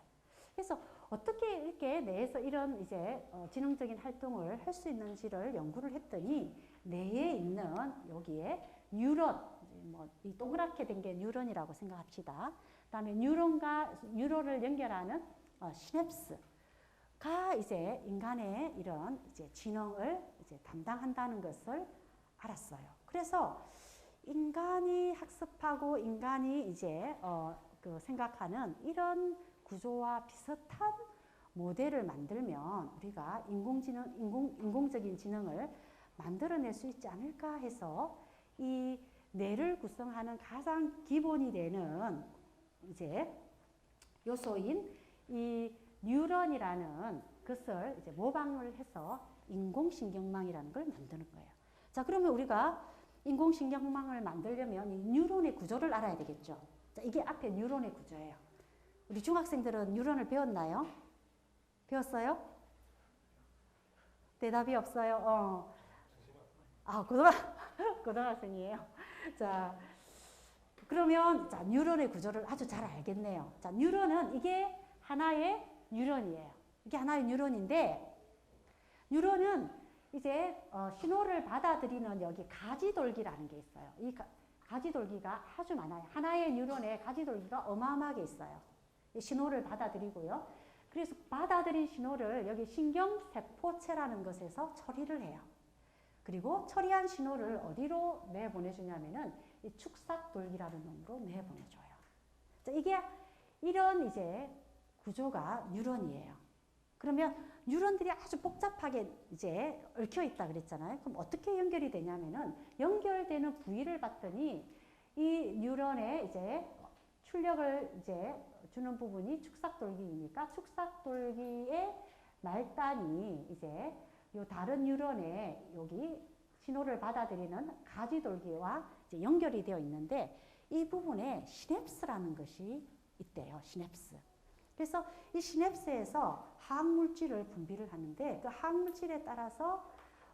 그래서 어떻게 이렇게 뇌에서 이런 이제 지능적인 활동을 할 수 있는지를 연구를 했더니 뇌에 있는 여기에 뉴런, 뭐 이 동그랗게 된 게 뉴런이라고 생각합시다. 그다음에 뉴런과 뉴런을 연결하는 시냅스가 이제 인간의 이런 이제 지능을 이제 담당한다는 것을 알았어요. 그래서 인간이 학습하고 인간이 이제 그 생각하는 이런 구조와 비슷한 모델을 만들면 우리가 인공적인 지능을 만들어낼 수 있지 않을까 해서 이 뇌를 구성하는 가장 기본이 되는 이제 요소인 이 뉴런이라는 것을 이제 모방을 해서 인공신경망이라는 걸 만드는 거예요. 자, 그러면 우리가 인공신경망을 만들려면 이 뉴런의 구조를 알아야 되겠죠. 자, 이게 앞에 뉴런의 구조예요. 우리 중학생들은 뉴런을 배웠나요? 배웠어요? 대답이 없어요. 고등학생이에요. 자, 그러면 자, 뉴런의 구조를 아주 잘 알겠네요. 자, 뉴런은 이게 하나의 뉴런이에요. 이게 하나의 뉴런인데 뉴런은 이제 신호를 받아들이는 여기 가지돌기라는 게 있어요. 이 가지돌기가 아주 많아요. 하나의 뉴런에 가지돌기가 어마어마하게 있어요. 신호를 받아들이고요. 그래서 받아들인 신호를 여기 신경세포체라는 것에서 처리를 해요. 그리고 처리한 신호를 어디로 내보내주냐면은 이 축삭돌기라는 놈으로 내보내줘요. 자, 이게 이런 이제 구조가 뉴런이에요. 그러면 뉴런들이 아주 복잡하게 이제 얽혀 있다 그랬잖아요. 그럼 어떻게 연결이 되냐면은 연결되는 부위를 봤더니 이 뉴런의 이제 출력을 이제 주는 부분이 축삭돌기이니까 축삭돌기의 말단이 이제 요 다른 뉴런에 여기 신호를 받아들이는 가지돌기와 이제 연결이 되어 있는데 이 부분에 시냅스라는 것이 있대요. 시냅스. 그래서 이 시냅스에서 화학물질을 분비를 하는데 그 화학물질에 따라서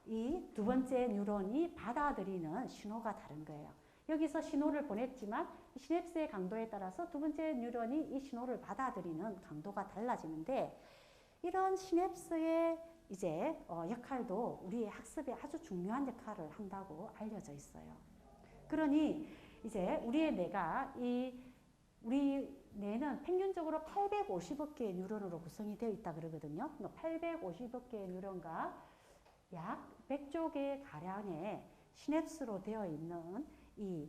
이 두 번째 뉴런이 받아들이는 신호가 다른 거예요. 여기서 신호를 보냈지만 시냅스의 강도에 따라서 두 번째 뉴런이 이 신호를 받아들이는 강도가 달라지는데 이런 시냅스의 이제 역할도 우리의 학습에 아주 중요한 역할을 한다고 알려져 있어요. 그러니 이제 우리의 뇌가 우리 뇌는 평균적으로 850억 개의 뉴런으로 구성이 되어 있다 그러거든요. 850억 개의 뉴런과 약 100조 개 가량의 시냅스로 되어 있는 이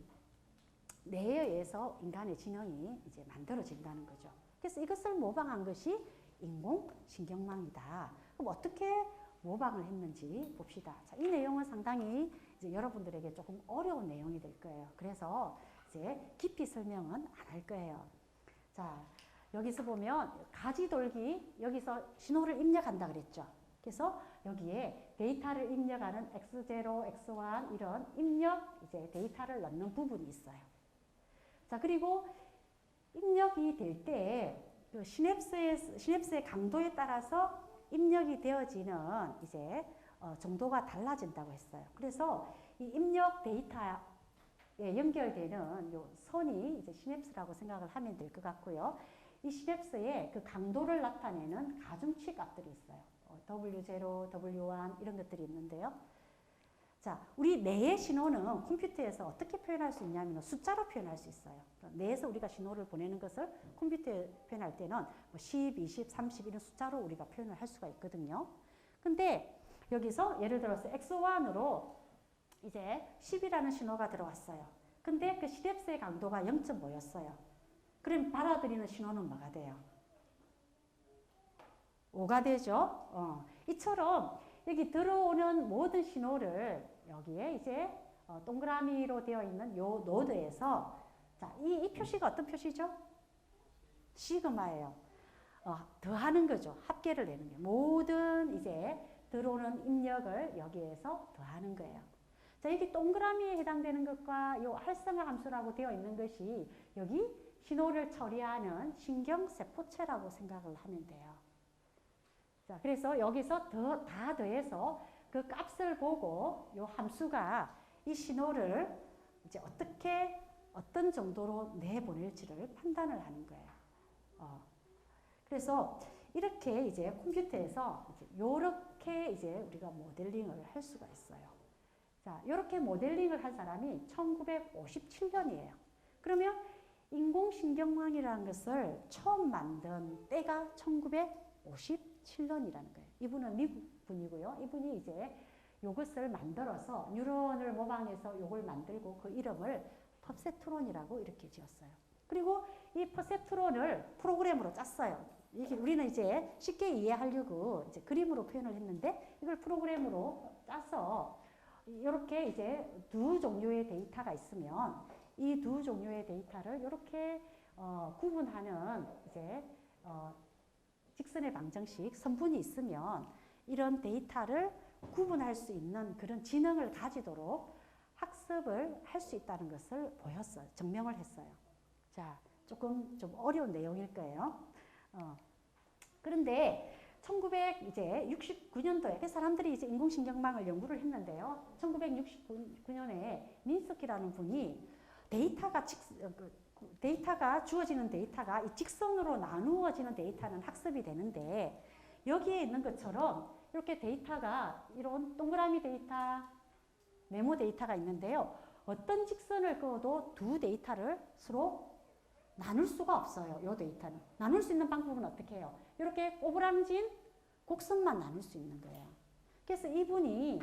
뇌에 의해서 인간의 지능이 이제 만들어진다는 거죠. 그래서 이것을 모방한 것이 인공신경망이다. 그럼 어떻게 모방을 했는지 봅시다. 자, 이 내용은 상당히 이제 여러분들에게 조금 어려운 내용이 될 거예요. 그래서 이제 깊이 설명은 안 할 거예요. 자, 여기서 보면 가지돌기, 여기서 신호를 입력한다 그랬죠. 그래서 여기에 데이터를 입력하는 X0, X1 이런 입력 이제 데이터를 넣는 부분이 있어요. 자, 그리고 입력이 될 때 그 시냅스의 강도에 따라서 입력이 되어지는 이제 정도가 달라진다고 했어요. 그래서 이 입력 데이터에 연결되는 요 선이 이제 시냅스라고 생각을 하면 될 것 같고요. 이 시냅스의 그 강도를 나타내는 가중치 값들이 있어요. W0, W1 이런 것들이 있는데요. 자, 우리 뇌의 신호는 컴퓨터에서 어떻게 표현할 수 있냐면 숫자로 표현할 수 있어요. 뇌에서 우리가 신호를 보내는 것을 컴퓨터에 표현할 때는 뭐 10, 20, 30 이런 숫자로 우리가 표현을 할 수가 있거든요. 근데 여기서 예를 들어서 X1으로 이제 10이라는 신호가 들어왔어요. 근데 그 시냅스의 강도가 0.5였어요. 그럼 받아들이는 신호는 뭐가 돼요? 5가 되죠. 이처럼 여기 들어오는 모든 신호를 여기에 이제 동그라미로 되어 있는 요 노드에서 자, 이 표시가 어떤 표시죠? 시그마예요. 더하는 거죠. 합계를 내는 게. 모든 이제 들어오는 입력을 여기에서 더하는 거예요. 자, 여기 동그라미에 해당되는 것과 요 활성화 함수라고 되어 있는 것이 여기 신호를 처리하는 신경세포체라고 생각을 하면 돼요. 자, 그래서 여기서 다 더해서 그 값을 보고 요 함수가 이 신호를 이제 어떤 정도로 내보낼지를 판단을 하는 거예요. 그래서 이렇게 이제 컴퓨터에서 이렇게 이제 우리가 모델링을 할 수가 있어요. 자, 이렇게 모델링을 한 사람이 1957년이에요. 그러면 인공신경망이라는 것을 처음 만든 때가 1957년이라는 거예요. 이분은 미국 분이고요. 이분이 이제 이것을 만들어서 뉴런을 모방해서 이걸 만들고 그 이름을 퍼셉트론이라고 이렇게 지었어요. 그리고 이 퍼셉트론을 프로그램으로 짰어요. 이게 우리는 이제 쉽게 이해하려고 이제 그림으로 표현을 했는데 이걸 프로그램으로 짜서 이렇게 이제 두 종류의 데이터가 있으면 이 두 종류의 데이터를 이렇게 구분하는 이제 직선의 방정식 선분이 있으면 이런 데이터를 구분할 수 있는 그런 지능을 가지도록 학습을 할 수 있다는 것을 보였어요. 증명을 했어요. 자, 조금 좀 어려운 내용일 거예요. 그런데 1969년도에 사람들이 이제 인공신경망을 연구를 했는데요. 1969년에 민스키라는 분이 데이터가 주어지는 데이터가 이 직선으로 나누어지는 데이터는 학습이 되는데 여기에 있는 것처럼 이렇게 데이터가 이런 동그라미 데이터, 네모 데이터가 있는데요. 어떤 직선을 그어도 두 데이터를 서로 나눌 수가 없어요. 이 데이터는. 나눌 수 있는 방법은 어떻게 해요? 이렇게 꼬부랑진 곡선만 나눌 수 있는 거예요. 그래서 이분이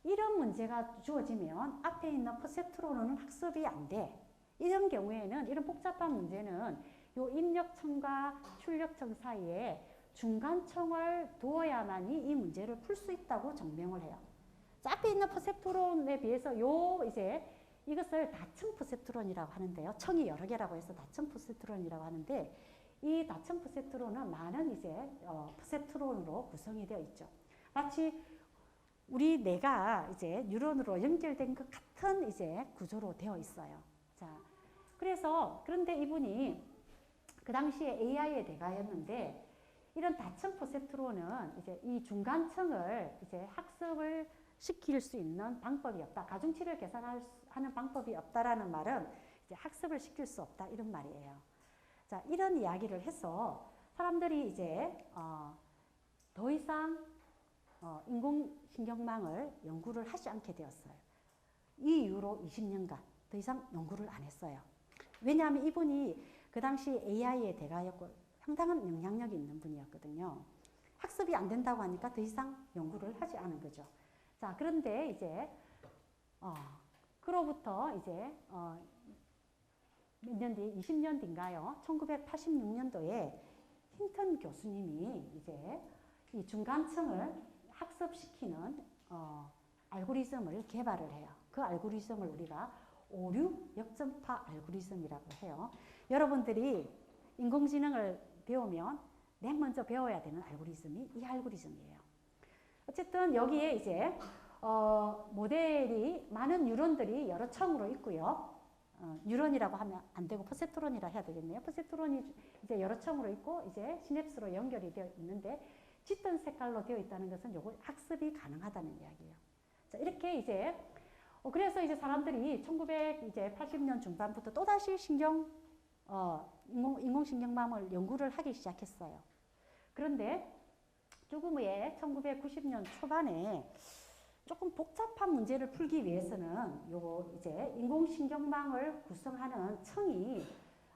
이런 문제가 주어지면 앞에 있는 퍼셉트론은 학습이 안 돼. 이런 경우에는 이런 복잡한 문제는 요 입력청과 출력청 사이에 중간청을 두어야만이 이 문제를 풀 수 있다고 증명을 해요. 앞에 있는 퍼셉트론에 비해서 이것을 다층 퍼셉트론이라고 하는데요. 청이 여러 개라고 해서 다층 퍼셉트론이라고 하는데 이 다층 퍼셉트론은 많은 이제 퍼셉트론으로 구성이 되어 있죠. 마치 우리 뇌가 이제 뉴런으로 연결된 것 같은 이제 구조로 되어 있어요. 자, 그런데 이분이 그 당시에 AI의 대가였는데 이런 다층 퍼셉트론은 이제 이 중간층을 이제 학습을 시킬 수 있는 방법이 없다. 가중치를 계산하는 방법이 없다라는 말은 이제 학습을 시킬 수 없다 이런 말이에요. 자, 이런 이야기를 해서 사람들이 이제 더 이상 인공신경망을 연구를 하지 않게 되었어요. 이 이후로 20년간 더 이상 연구를 안 했어요. 왜냐하면 이분이 그 당시 AI의 대가였고 상당한 영향력이 있는 분이었거든요. 학습이 안 된다고 하니까 더 이상 연구를 하지 않은 거죠. 자, 그런데 이제 그로부터 이제 몇 년 뒤, 20년 뒤인가요? 1986년도에 힌턴 교수님이 이제 이 중간층을 학습시키는 알고리즘을 개발을 해요. 그 알고리즘을 우리가 오류 역전파 알고리즘이라고 해요. 여러분들이 인공지능을 배우면 맨 먼저 배워야 되는 알고리즘이 이 알고리즘이에요. 어쨌든 여기에 이제 모델이 많은 뉴런들이 여러 층으로 있고요. 뉴런이라고 하면 안 되고 퍼셉트론이라 해야 되겠네요. 퍼셉트론이 이제 여러 층으로 있고 이제 시냅스로 연결이 되어 있는데 짙은 색깔로 되어 있다는 것은 요거 학습이 가능하다는 이야기예요. 자, 이렇게 이제 그래서 이제 사람들이 1980년 중반부터 또다시 인공신경망을 연구를 하기 시작했어요. 그런데 조금 후에 1990년 초반에 조금 복잡한 문제를 풀기 위해서는 요거 이제 인공신경망을 구성하는 층이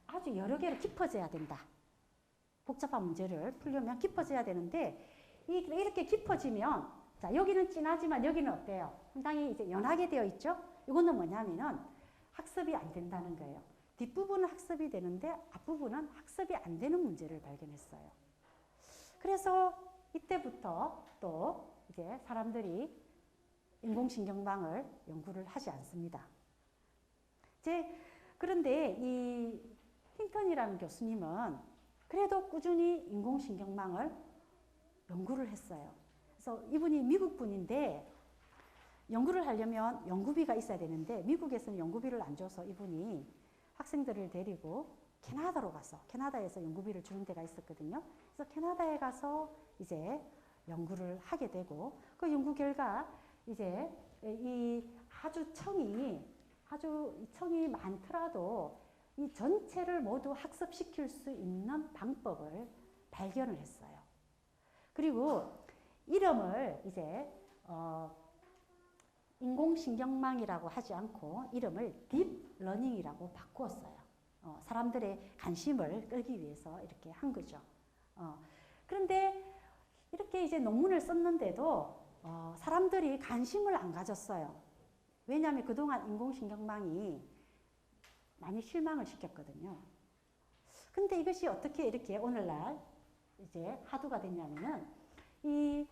아주 여러 개로 깊어져야 된다. 복잡한 문제를 풀려면 깊어져야 되는데 이렇게 깊어지면 자 여기는 진하지만 여기는 어때요? 상당히 이제 연하게 되어 있죠? 이거는 뭐냐면은 학습이 안 된다는 거예요. 뒷부분은 학습이 되는데 앞부분은 학습이 안 되는 문제를 발견했어요. 그래서 이때부터 또 이제 사람들이 인공신경망을 연구를 하지 않습니다. 그런데 이 힌턴이라는 교수님은 그래도 꾸준히 인공신경망을 연구를 했어요. 그래서 이분이 미국 분인데 연구를 하려면 연구비가 있어야 되는데 미국에서는 연구비를 안 줘서 이분이 학생들을 데리고 캐나다로 가서 캐나다에서 연구비를 주는 데가 있었거든요. 그래서 캐나다에 가서 이제 연구를 하게 되고 그 연구 결과 이제 이 청이 많더라도 이 전체를 모두 학습시킬 수 있는 방법을 발견을 했어요. 그리고 이름을 이제 인공신경망이라고 하지 않고 이름을 딥러닝이라고 바꾸었어요. 사람들의 관심을 끌기 위해서 이렇게 한 거죠. 그런데 이렇게 이제 논문을 썼는데도 사람들이 관심을 안 가졌어요. 왜냐하면 그동안 인공신경망이 많이 실망을 시켰거든요. 근데 이것이 어떻게 이렇게 오늘날 이제 화두가 됐냐면은 이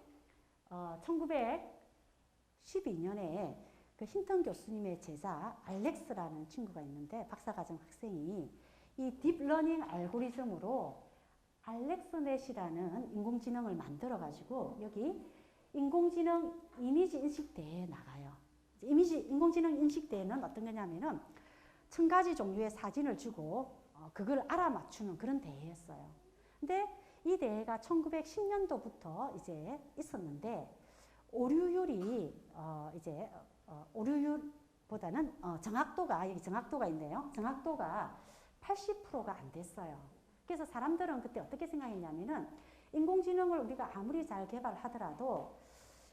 1912년에 그 힌턴 교수님의 제자 알렉스라는 친구가 있는데 박사과정 학생이 이 딥러닝 알고리즘으로 알렉스넷이라는 인공지능을 만들어 가지고 여기 인공지능 이미지 인식대에 나가요. 인공지능 인식대에는 어떤 거냐면은 1000가지 종류의 사진을 주고 그걸 알아맞추는 그런 대회였어요. 근데 이 대회가 1910년도부터 이제 있었는데 오류율이 오류율보다는 정확도가 여기 정확도가 있네요. 정확도가 80%가 안 됐어요. 그래서 사람들은 그때 어떻게 생각했냐면은 인공지능을 우리가 아무리 잘 개발하더라도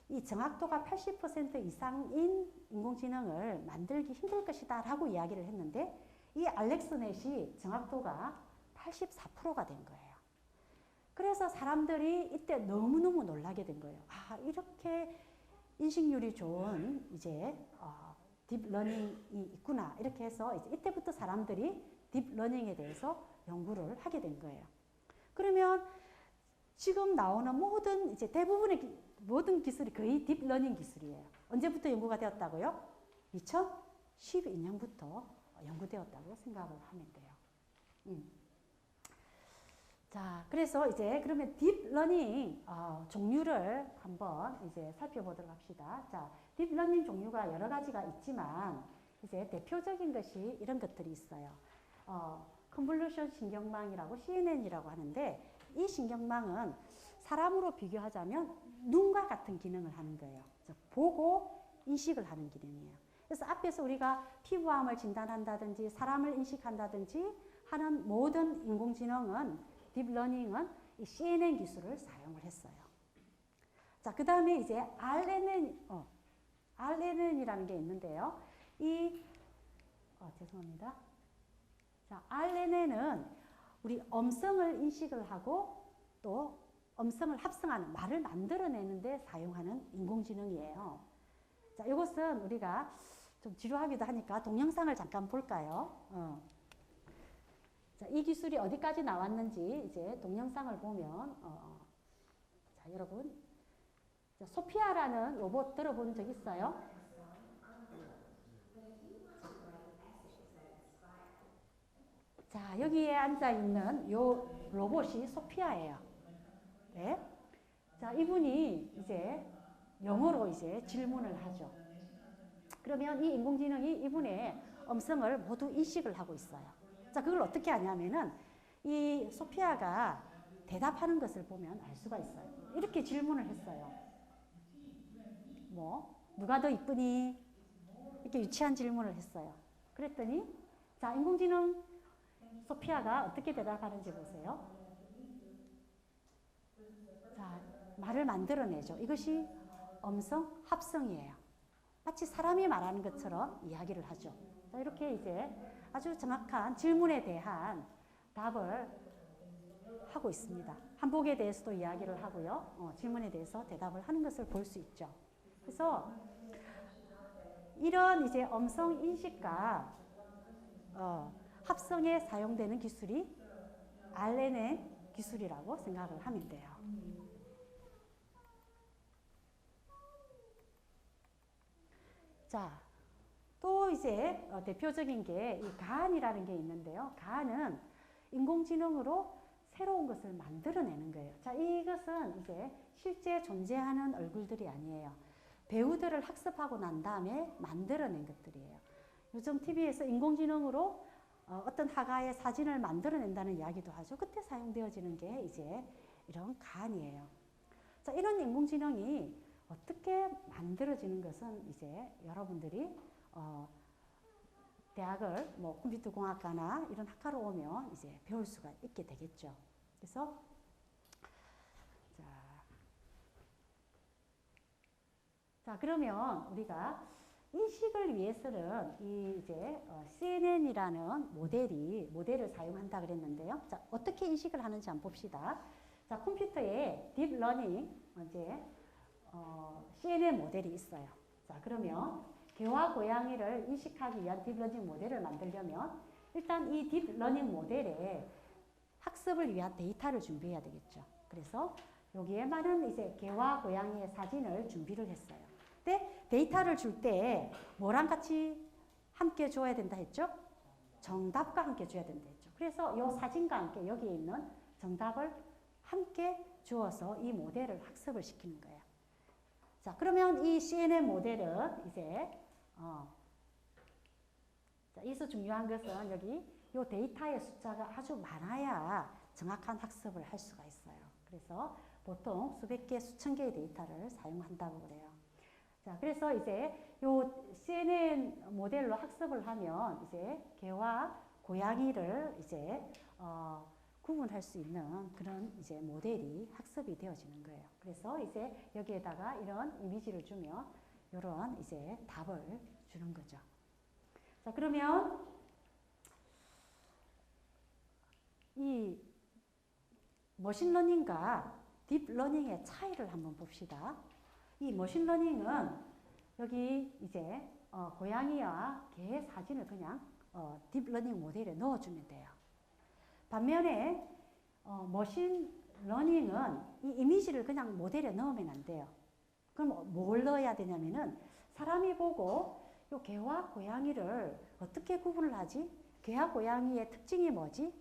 이 정확도가 80% 이상인 인공지능을 만들기 힘들 것이다 라고 이야기를 했는데 이 알렉스넷이 정확도가 84%가 된 거예요. 그래서 사람들이 이때 너무너무 놀라게 된 거예요. 아, 이렇게 인식률이 좋은 이제 딥러닝이 있구나. 이렇게 해서 이제 이때부터 사람들이 딥러닝에 대해서 연구를 하게 된 거예요. 그러면 지금 나오는 모든 이제 대부분의 모든 기술이 거의 딥러닝 기술이에요. 언제부터 연구가 되었다고요? 2012년부터 연구되었다고 생각을 하면 돼요. 자, 그래서 이제 그러면 딥러닝 종류를 한번 이제 살펴보도록 합시다. 자, 딥러닝 종류가 여러 가지가 있지만 이제 대표적인 것이 이런 것들이 있어요. 컨볼루션 신경망이라고 CNN이라고 하는데 이 신경망은 사람으로 비교하자면 눈과 같은 기능을 하는 거예요. 보고 인식을 하는 기능이에요. 그래서 앞에서 우리가 피부암을 진단한다든지 사람을 인식한다든지 하는 모든 인공지능은 딥러닝은 이 CNN 기술을 사용을 했어요. 자, 그 다음에 이제 RNN이라는 게 있는데요. 죄송합니다. 자, RNN은 우리 음성을 인식을 하고 또 음성을 합성하는 말을 만들어내는데 사용하는 인공지능이에요. 자, 이것은 우리가 좀 지루하기도 하니까 동영상을 잠깐 볼까요? 자, 이 기술이 어디까지 나왔는지 이제 동영상을 보면 자, 여러분, 자, 소피아라는 로봇 들어본 적 있어요? 자, 여기에 앉아 있는 요 로봇이 소피아예요. 네. 자, 이분이 이제 영어로 이제 질문을 하죠. 그러면 이 인공지능이 이분의 음성을 모두 인식을 하고 있어요. 자, 그걸 어떻게 하냐면은 이 소피아가 대답하는 것을 보면 알 수가 있어요. 이렇게 질문을 했어요. 뭐, 누가 더 이쁘니? 이렇게 유치한 질문을 했어요. 그랬더니, 자, 인공지능 소피아가 어떻게 대답하는지 보세요. 자, 말을 만들어내죠. 이것이 음성 합성이에요. 마치 사람이 말하는 것처럼 이야기를 하죠. 자, 이렇게 이제 아주 정확한 질문에 대한 답을 하고 있습니다. 한복에 대해서도 이야기를 하고요. 질문에 대해서 대답을 하는 것을 볼 수 있죠. 그래서 이런 이제 음성 인식과 합성에 사용되는 기술이 RNN 기술이라고 생각을 하면 돼요. 자, 또 이제 대표적인 게 이 가안이라는 게 있는데요. 가안은 인공지능으로 새로운 것을 만들어내는 거예요. 자, 이것은 이제 실제 존재하는 얼굴들이 아니에요. 배우들을 학습하고 난 다음에 만들어낸 것들이에요. 요즘 TV에서 인공지능으로 어떤 화가의 사진을 만들어낸다는 이야기도 하죠. 그때 사용되어지는 게 이제 이런 가안이에요. 자, 이런 인공지능이 어떻게 만들어지는 것은 이제 여러분들이 대학을 뭐 컴퓨터공학과나 이런 학과로 오면 이제 배울 수가 있게 되겠죠. 그래서 자 그러면 우리가 인식을 위해서는 이 이제 CNN이라는 모델을 사용한다 그랬는데요. 자 어떻게 인식을 하는지 한번 봅시다. 자 컴퓨터에 딥러닝 이제 CNN 모델이 있어요. 자 그러면 개와 고양이를 인식하기 위한 딥러닝 모델을 만들려면 일단 이 딥러닝 모델에 학습을 위한 데이터를 준비해야 되겠죠. 그래서 여기에만은 이제 개와 고양이의 사진을 준비를 했어요. 근데 데이터를 줄 때 뭐랑 같이 함께 줘야 된다 했죠? 정답과 함께 줘야 된다 했죠. 그래서 이 사진과 함께 여기에 있는 정답을 함께 주어서 이 모델을 학습을 시키는 거예요. 자, 그러면 이 CNN 모델은 이제 자, 여기서 중요한 것은 여기 이 데이터의 숫자가 아주 많아야 정확한 학습을 할 수가 있어요. 그래서 보통 수백 개, 수천 개의 데이터를 사용한다고 그래요. 자, 그래서 이제 이 CNN 모델로 학습을 하면 이제 개와 고양이를 이제 구분할 수 있는 그런 이제 모델이 학습이 되어지는 거예요. 그래서 이제 여기에다가 이런 이미지를 주면 이런 이제 답을 주는 거죠. 자, 그러면 이 머신러닝과 딥러닝의 차이를 한번 봅시다. 이 머신러닝은 여기 이제 고양이와 개의 사진을 그냥 딥러닝 모델에 넣어주면 돼요. 반면에 머신러닝은 이 이미지를 그냥 모델에 넣으면 안 돼요. 그럼 뭘 넣어야 되냐면은 사람이 보고 이 개와 고양이를 어떻게 구분을 하지? 개와 고양이의 특징이 뭐지?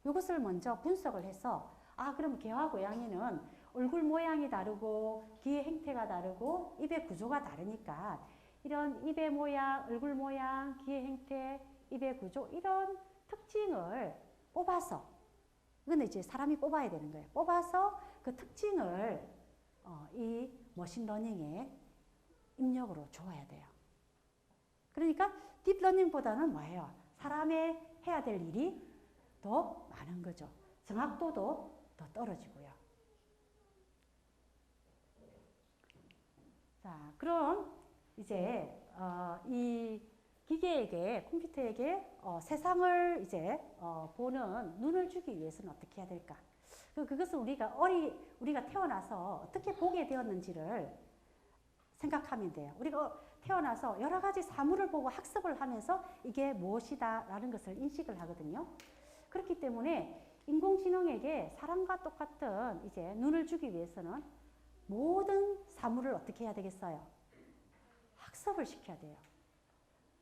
이것을 먼저 분석을 해서 그럼 개와 고양이는 얼굴 모양이 다르고 귀의 행태가 다르고 입의 구조가 다르니까 이런 입의 모양, 얼굴 모양, 귀의 행태, 입의 구조 이런 특징을 뽑아서 이건 이제 사람이 뽑아야 되는 거예요. 뽑아서 그 특징을 이 머신러닝에 입력으로 줘야 돼요. 그러니까 딥러닝보다는 뭐예요? 사람의 해야 될 일이 더 많은 거죠. 정확도도 더 떨어지고요. 자, 그럼 이제 이 기계에게, 컴퓨터에게 세상을 이제 보는 눈을 주기 위해서는 어떻게 해야 될까? 그것은 우리가 태어나서 어떻게 보게 되었는지를 생각하면 돼요. 우리가 태어나서 여러 가지 사물을 보고 학습을 하면서 이게 무엇이다 라는 것을 인식을 하거든요. 그렇기 때문에 인공지능에게 사람과 똑같은 이제 눈을 주기 위해서는 모든 사물을 어떻게 해야 되겠어요? 학습을 시켜야 돼요.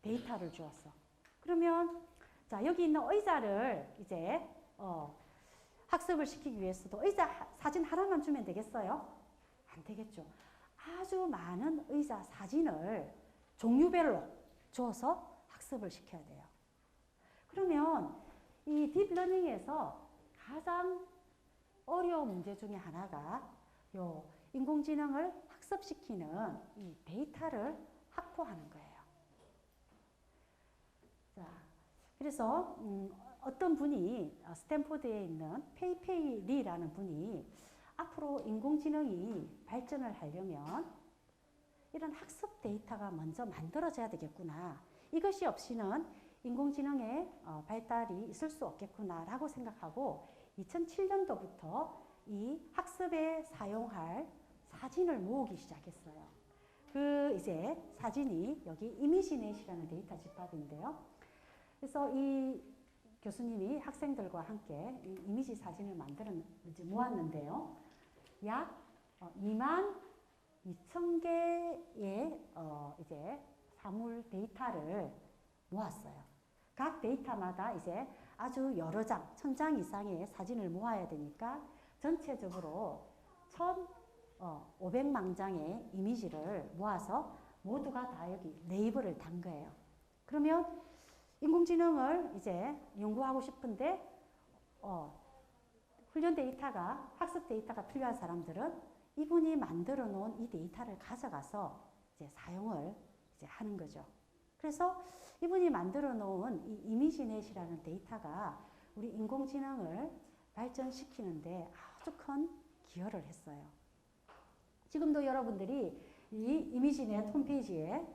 데이터를 주어서. 그러면 자, 여기 있는 의자를 이제 학습을 시키기 위해서도 의자 사진 하나만 주면 되겠어요? 안 되겠죠. 아주 많은 의자 사진을 종류별로 주어서 학습을 시켜야 돼요. 그러면 이 딥러닝에서 가장 어려운 문제 중에 하나가 요 인공지능을 학습시키는 이 데이터를 확보하는 거예요. 자, 그래서 어떤 분이 스탠포드에 있는 페이페이 리라는 분이 앞으로 인공지능이 발전을 하려면 이런 학습 데이터가 먼저 만들어져야 되겠구나. 이것이 없이는 인공지능의 발달이 있을 수 없겠구나라고 생각하고 2007년도부터 이 학습에 사용할 사진을 모으기 시작했어요. 그 이제 사진이 여기 이미지넷이라는 데이터 집합인데요. 그래서 이 교수님이 학생들과 함께 이 이미지 사진을 모았는데요. 약 2만 2천 개의 이제 사물 데이터를 모았어요. 각 데이터마다 이제 아주 여러 장, 1000장 이상의 사진을 모아야 되니까 전체적으로 1,500만 장의 이미지를 모아서 모두가 다 여기 레이블을 단 거예요. 그러면 인공지능을 이제 연구하고 싶은데 훈련 데이터가, 학습 데이터가 필요한 사람들은 이분이 만들어 놓은 이 데이터를 가져가서 이제 사용을 이제 하는 거죠. 그래서 이분이 만들어 놓은 이 이미지넷이라는 데이터가 우리 인공지능을 발전시키는데 아주 큰 기여를 했어요. 지금도 여러분들이 이 이미지넷 홈페이지에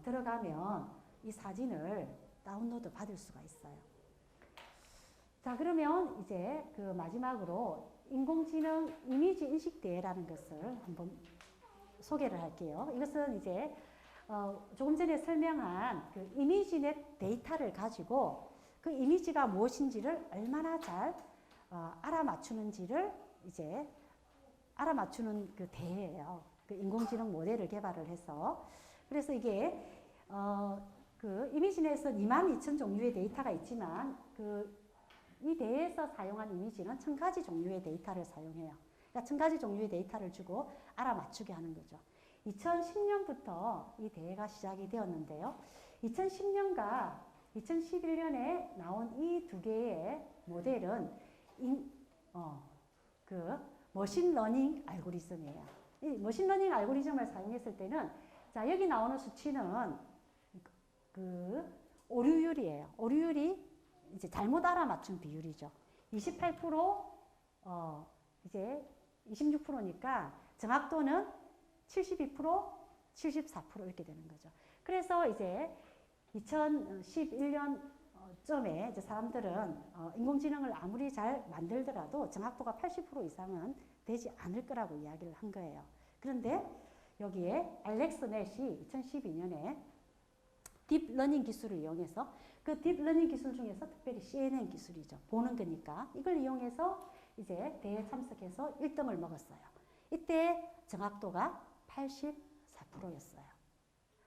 들어가면 이 사진을 다운로드 받을 수가 있어요. 자, 그러면 이제 그 마지막으로 인공지능 이미지 인식 대회라는 것을 한번 소개를 할게요. 이것은 이제 조금 전에 설명한 그 이미지넷 데이터를 가지고 그 이미지가 무엇인지를 얼마나 잘 알아맞추는지를 이제 알아맞추는 그 대회예요. 그 인공지능 모델을 개발을 해서. 그래서 이게 그 이미지넷은 22,000 종류의 데이터가 있지만 이 대회에서 사용한 이미지는 1000가지 종류의 데이터를 사용해요. 그러니까 1000가지 종류의 데이터를 주고 알아맞추게 하는 거죠. 2010년부터 이 대회가 시작이 되었는데요. 2010년과 2011년에 나온 이 두 개의 모델은 그 머신러닝 알고리즘이에요. 이 머신러닝 알고리즘을 사용했을 때는 자, 여기 나오는 수치는 그 오류율이에요. 오류율이 이제 잘못 알아맞춘 비율이죠. 28% 이제 26%니까 정확도는 72%, 74% 이렇게 되는 거죠. 그래서 이제 2011년쯤에 이제 사람들은 인공지능을 아무리 잘 만들더라도 정확도가 80% 이상은 되지 않을 거라고 이야기를 한 거예요. 그런데 여기에 알렉스넷이 2012년에 딥러닝 기술을 이용해서 그 딥러닝 기술 중에서 특별히 CNN 기술이죠. 보는 거니까 이걸 이용해서 이제 대회에 참석해서 1등을 먹었어요. 이때 정확도가 84%였어요.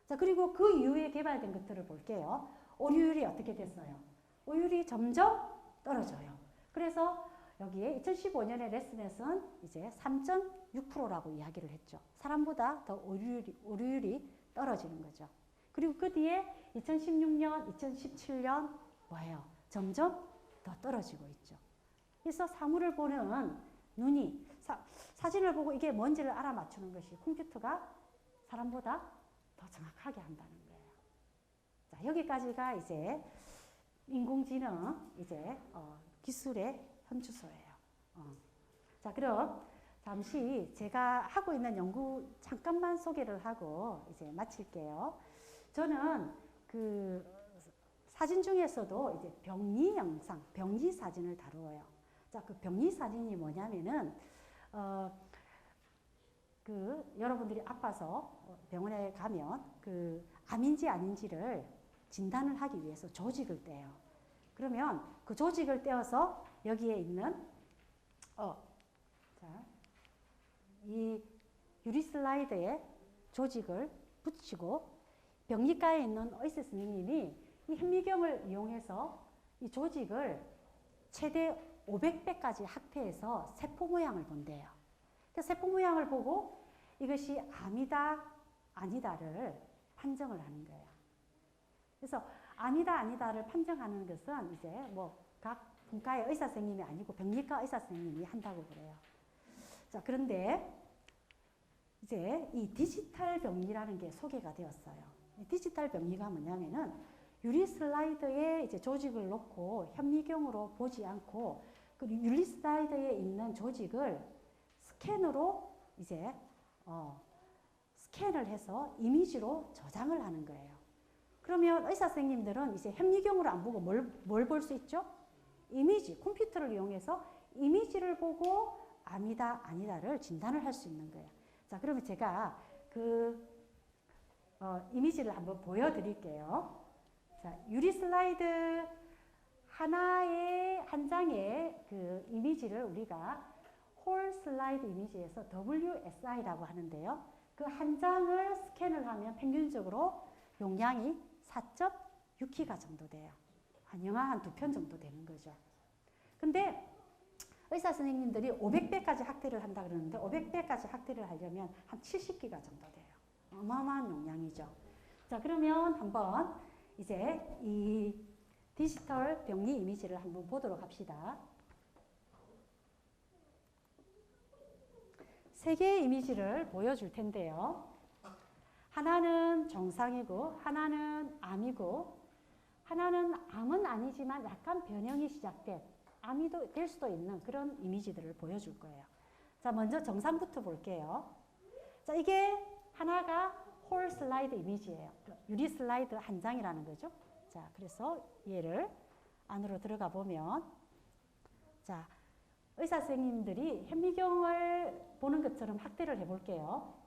자, 그리고 그 이후에 개발된 것들을 볼게요. 오류율이 어떻게 됐어요? 오류율이 점점 떨어져요. 그래서 여기에 2015년에 레슨넷은 이제 3.6%라고 이야기를 했죠. 사람보다 더 오류율이 떨어지는 거죠. 그리고 그 뒤에 2016년, 2017년 뭐예요? 점점 더 떨어지고 있죠. 그래서 사물을 보는 눈이 사진을 보고 이게 뭔지를 알아맞추는 것이 컴퓨터가 사람보다 더 정확하게 한다는 거예요. 자, 여기까지가 이제 인공지능 이제 기술의 현주소예요. 자, 그럼 잠시 제가 하고 있는 연구 잠깐만 소개를 하고 이제 마칠게요. 저는 그 사진 중에서도 이제 병리 영상, 병리 사진을 다루어요. 자, 그 병리 사진이 뭐냐면은 그 여러분들이 아파서 병원에 가면 그 암인지 아닌지를 진단을 하기 위해서 조직을 떼요. 그러면 그 조직을 떼어서 여기에 있는 자, 이 유리 슬라이드에 조직을 붙이고 병리과에 있는 의사 선생님이 이 현미경을 이용해서 이 조직을 최대 500배까지 확대해서 세포 모양을 본대요. 그 세포 모양을 보고 이것이 암이다 아니다를 판정을 하는 거예요. 그래서 암이다 아니다를 판정하는 것은 이제 뭐 각 분과의 의사 선생님이 아니고 병리과 의사 선생님이 한다고 그래요. 자, 그런데 이제 이 디지털 병리라는 게 소개가 되었어요. 이 디지털 병리가 뭐냐면은 유리 슬라이드에 이제 조직을 놓고 현미경으로 보지 않고 그 유리 슬라이드에 있는 조직을 스캔으로 이제 스캔을 해서 이미지로 저장을 하는 거예요. 그러면 의사 선생님들은 이제 현미경으로 안 보고 뭘 볼 수 있죠? 이미지, 컴퓨터를 이용해서 이미지를 보고 암이다 아니다를 진단을 할 수 있는 거예요. 자, 그러면 제가 그 이미지를 한번 보여드릴게요. 자, 유리 슬라이드 한 장의 그 이미지를 우리가 홀 슬라이드 이미지에서 WSI라고 하는데요. 그 한 장을 스캔을 하면 평균적으로 용량이 4.6기가 정도 돼요. 한 영화 한 2편 정도 되는 거죠. 근데 의사 선생님들이 500배까지 확대를 한다 그러는데 500배까지 확대를 하려면 한 70기가 정도 돼요. 어마어마한 용량이죠. 자, 그러면 한번 이제 이 디지털 병리 이미지를 한번 보도록 합시다. 세 개의 이미지를 보여줄 텐데요. 하나는 정상이고 하나는 암이고 하나는 암은 아니지만 약간 변형이 시작된 암이 될 수도 있는 그런 이미지들을 보여줄 거예요. 자, 먼저 정상부터 볼게요. 자, 이게 하나가 홀 슬라이드 이미지예요. 유리 슬라이드 한 장이라는 거죠. 자, 그래서 얘를 안으로 들어가 보면 자, 의사 선생님들이 현미경을 보는 것처럼 확대를 해볼게요.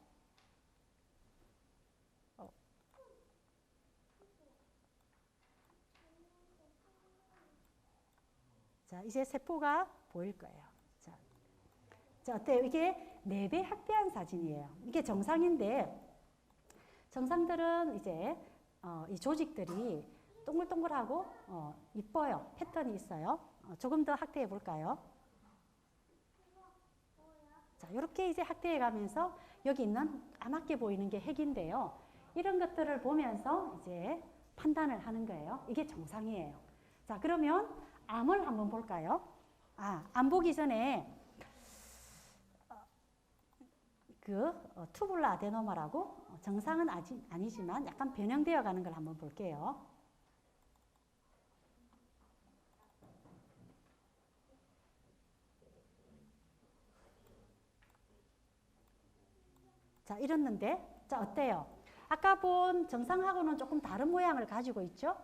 자, 이제 세포가 보일 거예요. 자, 어때요? 이게 4배 확대한 사진이에요. 이게 정상인데 정상들은 이제 이 조직들이 동글동글하고 이뻐요. 패턴이 있어요. 조금 더 확대해 볼까요? 자, 이렇게 이제 확대해 가면서 여기 있는 까맣게 보이는 게 핵인데요. 이런 것들을 보면서 이제 판단을 하는 거예요. 이게 정상이에요. 자, 그러면 암을 한번 볼까요? 암 보기 전에 투블러 아데노마라고 정상은 아니지만 약간 변형되어 가는 걸 한번 볼게요. 자, 이랬는데, 자, 어때요? 아까 본 정상하고는 조금 다른 모양을 가지고 있죠?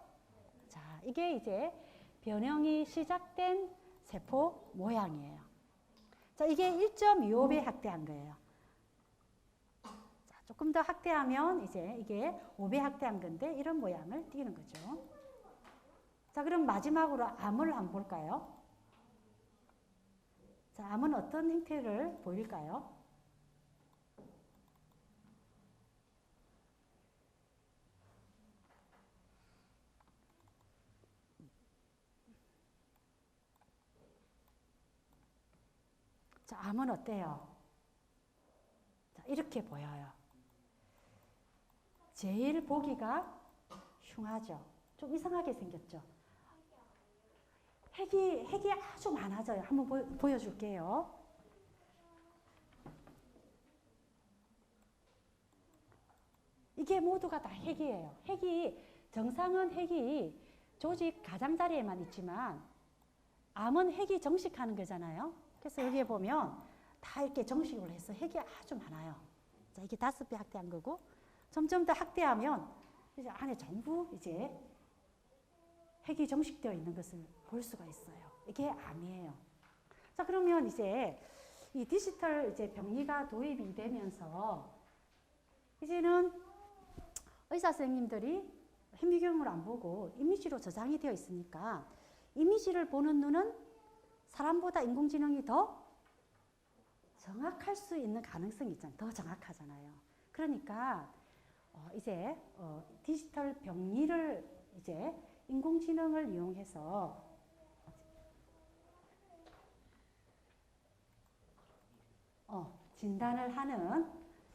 자, 이게 이제 변형이 시작된 세포 모양이에요. 자, 이게 1.25배 확대한 거예요. 자, 조금 더 확대하면 이제 이게 5배 확대한 건데 이런 모양을 띄는 거죠. 자, 그럼 마지막으로 암을 한번 볼까요? 자, 암은 어떤 형태를 보일까요? 자, 암은 어때요? 자, 이렇게 보여요. 제일 보기가 흉하죠. 좀 이상하게 생겼죠. 핵이 아주 많아져요. 한번 보여줄게요. 이게 모두가 다 핵이에요. 정상은 핵이 조직 가장자리에만 있지만 암은 핵이 정식하는 거잖아요. 그래서 여기에 보면 다 이렇게 정식으로 해서 핵이 아주 많아요. 자, 이게 5배 확대한 거고 점점 더 확대하면 이제 안에 전부 이제 핵이 정식되어 있는 것을 볼 수가 있어요. 이게 암이에요. 자, 그러면 이제 이 디지털 이제 병리가 도입이 되면서 이제는 의사 선생님들이 현미경으로 안 보고 이미지로 저장이 되어 있으니까 이미지를 보는 눈은 사람보다 인공지능이 더 정확할 수 있는 가능성이 있잖아요. 더 정확하잖아요. 그러니까 이제 디지털 병리를 이제 인공지능을 이용해서 진단을 하는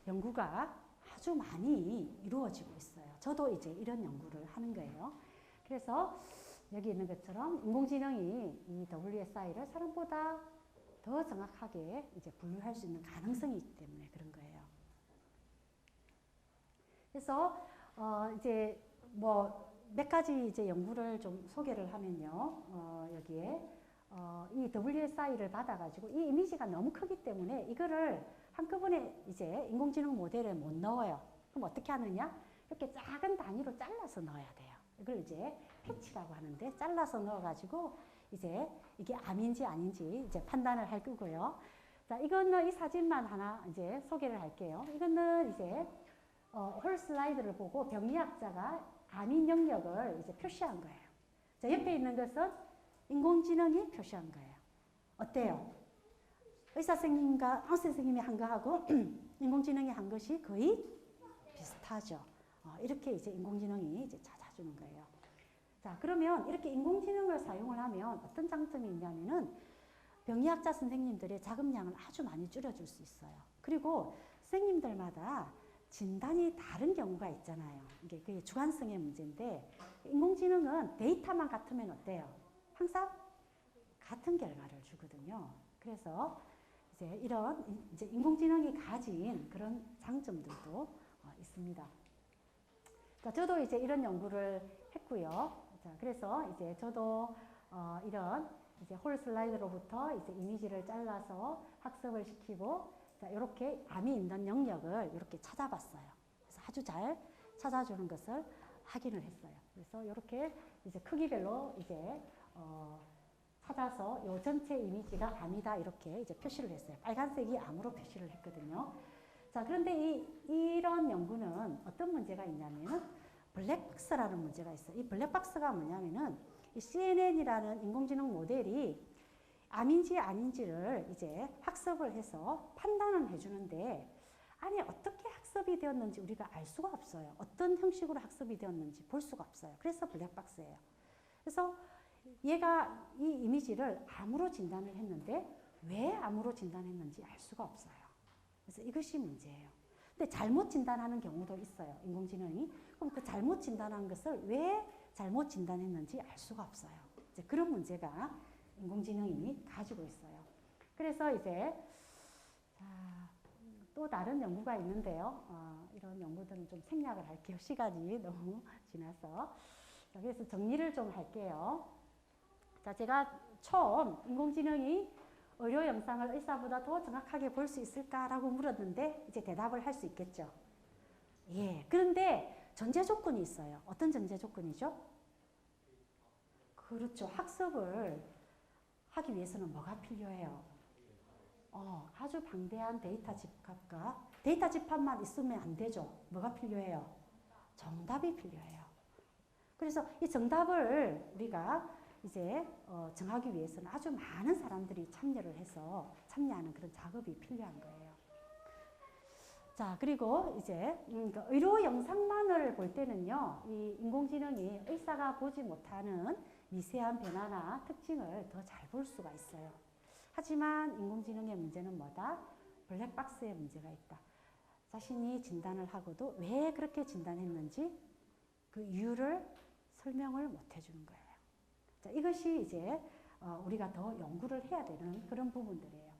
연구가 아주 많이 이루어지고 있어요. 저도 이제 이런 연구를 하는 거예요. 그래서 여기 있는 것처럼 인공지능이 이 WSI를 사람보다 더 정확하게 이제 분류할 수 있는 가능성이 있기 때문에 그런 거예요. 그래서 이제 뭐 몇 가지 이제 연구를 좀 소개를 하면요. 여기에 이 WSI를 받아가지고 이 이미지가 너무 크기 때문에 이거를 한꺼번에 이제 인공지능 모델에 못 넣어요. 그럼 어떻게 하느냐? 이렇게 작은 단위로 잘라서 넣어야 돼요. 이걸 이제 패치라고 하는데 잘라서 넣어가지고 이제 이게 암인지 아닌지 이제 판단을 할 거고요. 자, 이거는 이 사진만 하나 이제 소개를 할게요. 이거는 이제 홀 슬라이드를 보고 병리학자가 암인 영역을 이제 표시한 거예요. 자, 옆에 있는 것은 인공지능이 표시한 거예요. 어때요? 의사 선생님과 선생님이 한 거하고 인공지능이 한 것이 거의 비슷하죠. 이렇게 이제 인공지능이 이제 찾아주는 거예요. 자, 그러면 이렇게 인공지능을 사용을 하면 어떤 장점이 있냐면은 병리학자 선생님들의 작업량을 아주 많이 줄여줄 수 있어요. 그리고 선생님들마다 진단이 다른 경우가 있잖아요. 이게 그게 주관성의 문제인데 인공지능은 데이터만 같으면 어때요? 항상 같은 결과를 주거든요. 그래서 이제 이런 이제 인공지능이 가진 그런 장점들도 있습니다. 자, 저도 이제 이런 연구를 했고요. 자, 그래서 이제 저도 이런 이제 홀 슬라이드로부터 이제 이미지를 잘라서 학습을 시키고 자, 이렇게 암이 있는 영역을 이렇게 찾아봤어요. 그래서 아주 잘 찾아주는 것을 확인을 했어요. 그래서 이렇게 이제 크기별로 이제 찾아서 이 전체 이미지가 암이다 이렇게 이제 표시를 했어요. 빨간색이 암으로 표시를 했거든요. 자, 그런데 이런 연구는 어떤 문제가 있냐면은 블랙박스라는 문제가 있어요. 이 블랙박스가 뭐냐면은 이 CNN이라는 인공지능 모델이 암인지 아닌지를 이제 학습을 해서 판단을 해주는데 안에 어떻게 학습이 되었는지 우리가 알 수가 없어요. 어떤 형식으로 학습이 되었는지 볼 수가 없어요. 그래서 블랙박스예요. 그래서 얘가 이 이미지를 암으로 진단을 했는데 왜 암으로 진단했는지 알 수가 없어요. 그래서 이것이 문제예요. 근데 잘못 진단하는 경우도 있어요. 인공지능이. 그럼 그 잘못 진단한 것을 왜 잘못 진단했는지 알 수가 없어요. 이제 그런 문제가 인공지능이 가지고 있어요. 그래서 이제 또 다른 연구가 있는데요. 이런 연구들은 좀 생략을 할게요. 시간이 너무 지나서. 자, 그래서 정리를 좀 할게요. 자, 제가 처음 인공지능이 의료 영상을 의사보다 더 정확하게 볼 수 있을까라고 물었는데 이제 대답을 할 수 있겠죠. 예. 그런데 전제 조건이 있어요. 어떤 전제 조건이죠? 그렇죠. 학습을 하기 위해서는 뭐가 필요해요? 아주 방대한 데이터 집합과 데이터 집합만 있으면 안 되죠. 뭐가 필요해요? 정답이 필요해요. 그래서 이 정답을 우리가 이제 정하기 위해서는 아주 많은 사람들이 참여를 해서 참여하는 그런 작업이 필요한 거예요. 자, 그리고 이제 의료 영상만을 볼 때는요, 이 인공지능이 의사가 보지 못하는 미세한 변화나 특징을 더 잘 볼 수가 있어요. 하지만 인공지능의 문제는 뭐다? 블랙박스의 문제가 있다. 자신이 진단을 하고도 왜 그렇게 진단했는지 그 이유를 설명을 못 해주는 거예요. 자, 이것이 이제 우리가 더 연구를 해야 되는 그런 부분들이에요.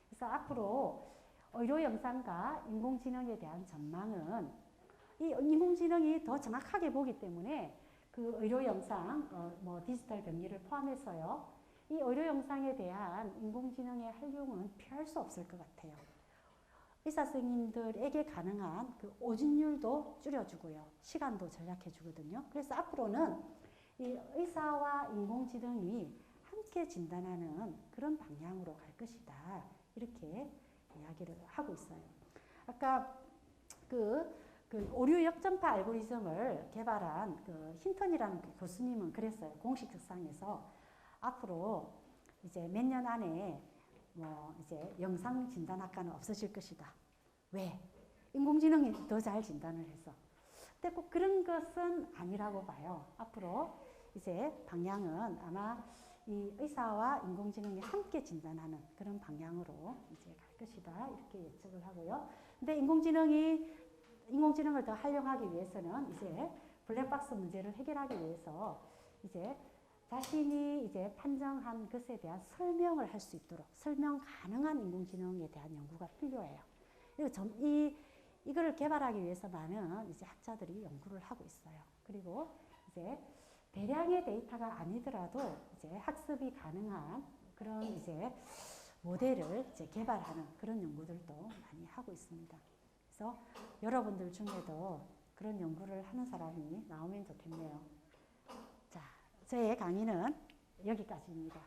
그래서 앞으로 의료 영상과 인공지능에 대한 전망은 이 인공지능이 더 정확하게 보기 때문에 그 의료 영상, 뭐 디지털 병리를 포함해서요, 이 의료 영상에 대한 인공지능의 활용은 피할 수 없을 것 같아요. 의사 선생님들에게 가능한 그 오진율도 줄여주고요, 시간도 절약해 주거든요. 그래서 앞으로는 이 의사와 인공지능이 함께 진단하는 그런 방향으로 갈 것이다. 이렇게 이야기를 하고 있어요. 아까 그 오류 역전파 알고리즘을 개발한 그 힌턴이라는 교수님은 그랬어요. 공식 책상에서 앞으로 이제 몇 년 안에 뭐 이제 영상 진단학과는 없어질 것이다. 왜? 인공지능이 더 잘 진단을 해서. 근데 꼭 그런 것은 아니라고 봐요. 앞으로 이제 방향은 아마 이 의사와 인공지능이 함께 진단하는 그런 방향으로 이제 갈 것이다. 이렇게 예측을 하고요. 근데 인공지능을 더 활용하기 위해서는 이제 블랙박스 문제를 해결하기 위해서 이제 자신이 이제 판정한 것에 대한 설명을 할 수 있도록 설명 가능한 인공지능에 대한 연구가 필요해요. 이거를 개발하기 위해서 많은 이제 학자들이 연구를 하고 있어요. 그리고 이제 대량의 데이터가 아니더라도 이제 학습이 가능한 그런 이제 모델을 이제 개발하는 그런 연구들도 많이 하고 있습니다. 그래서 여러분들 중에도 그런 연구를 하는 사람이 나오면 좋겠네요. 자, 저의 강의는 여기까지입니다.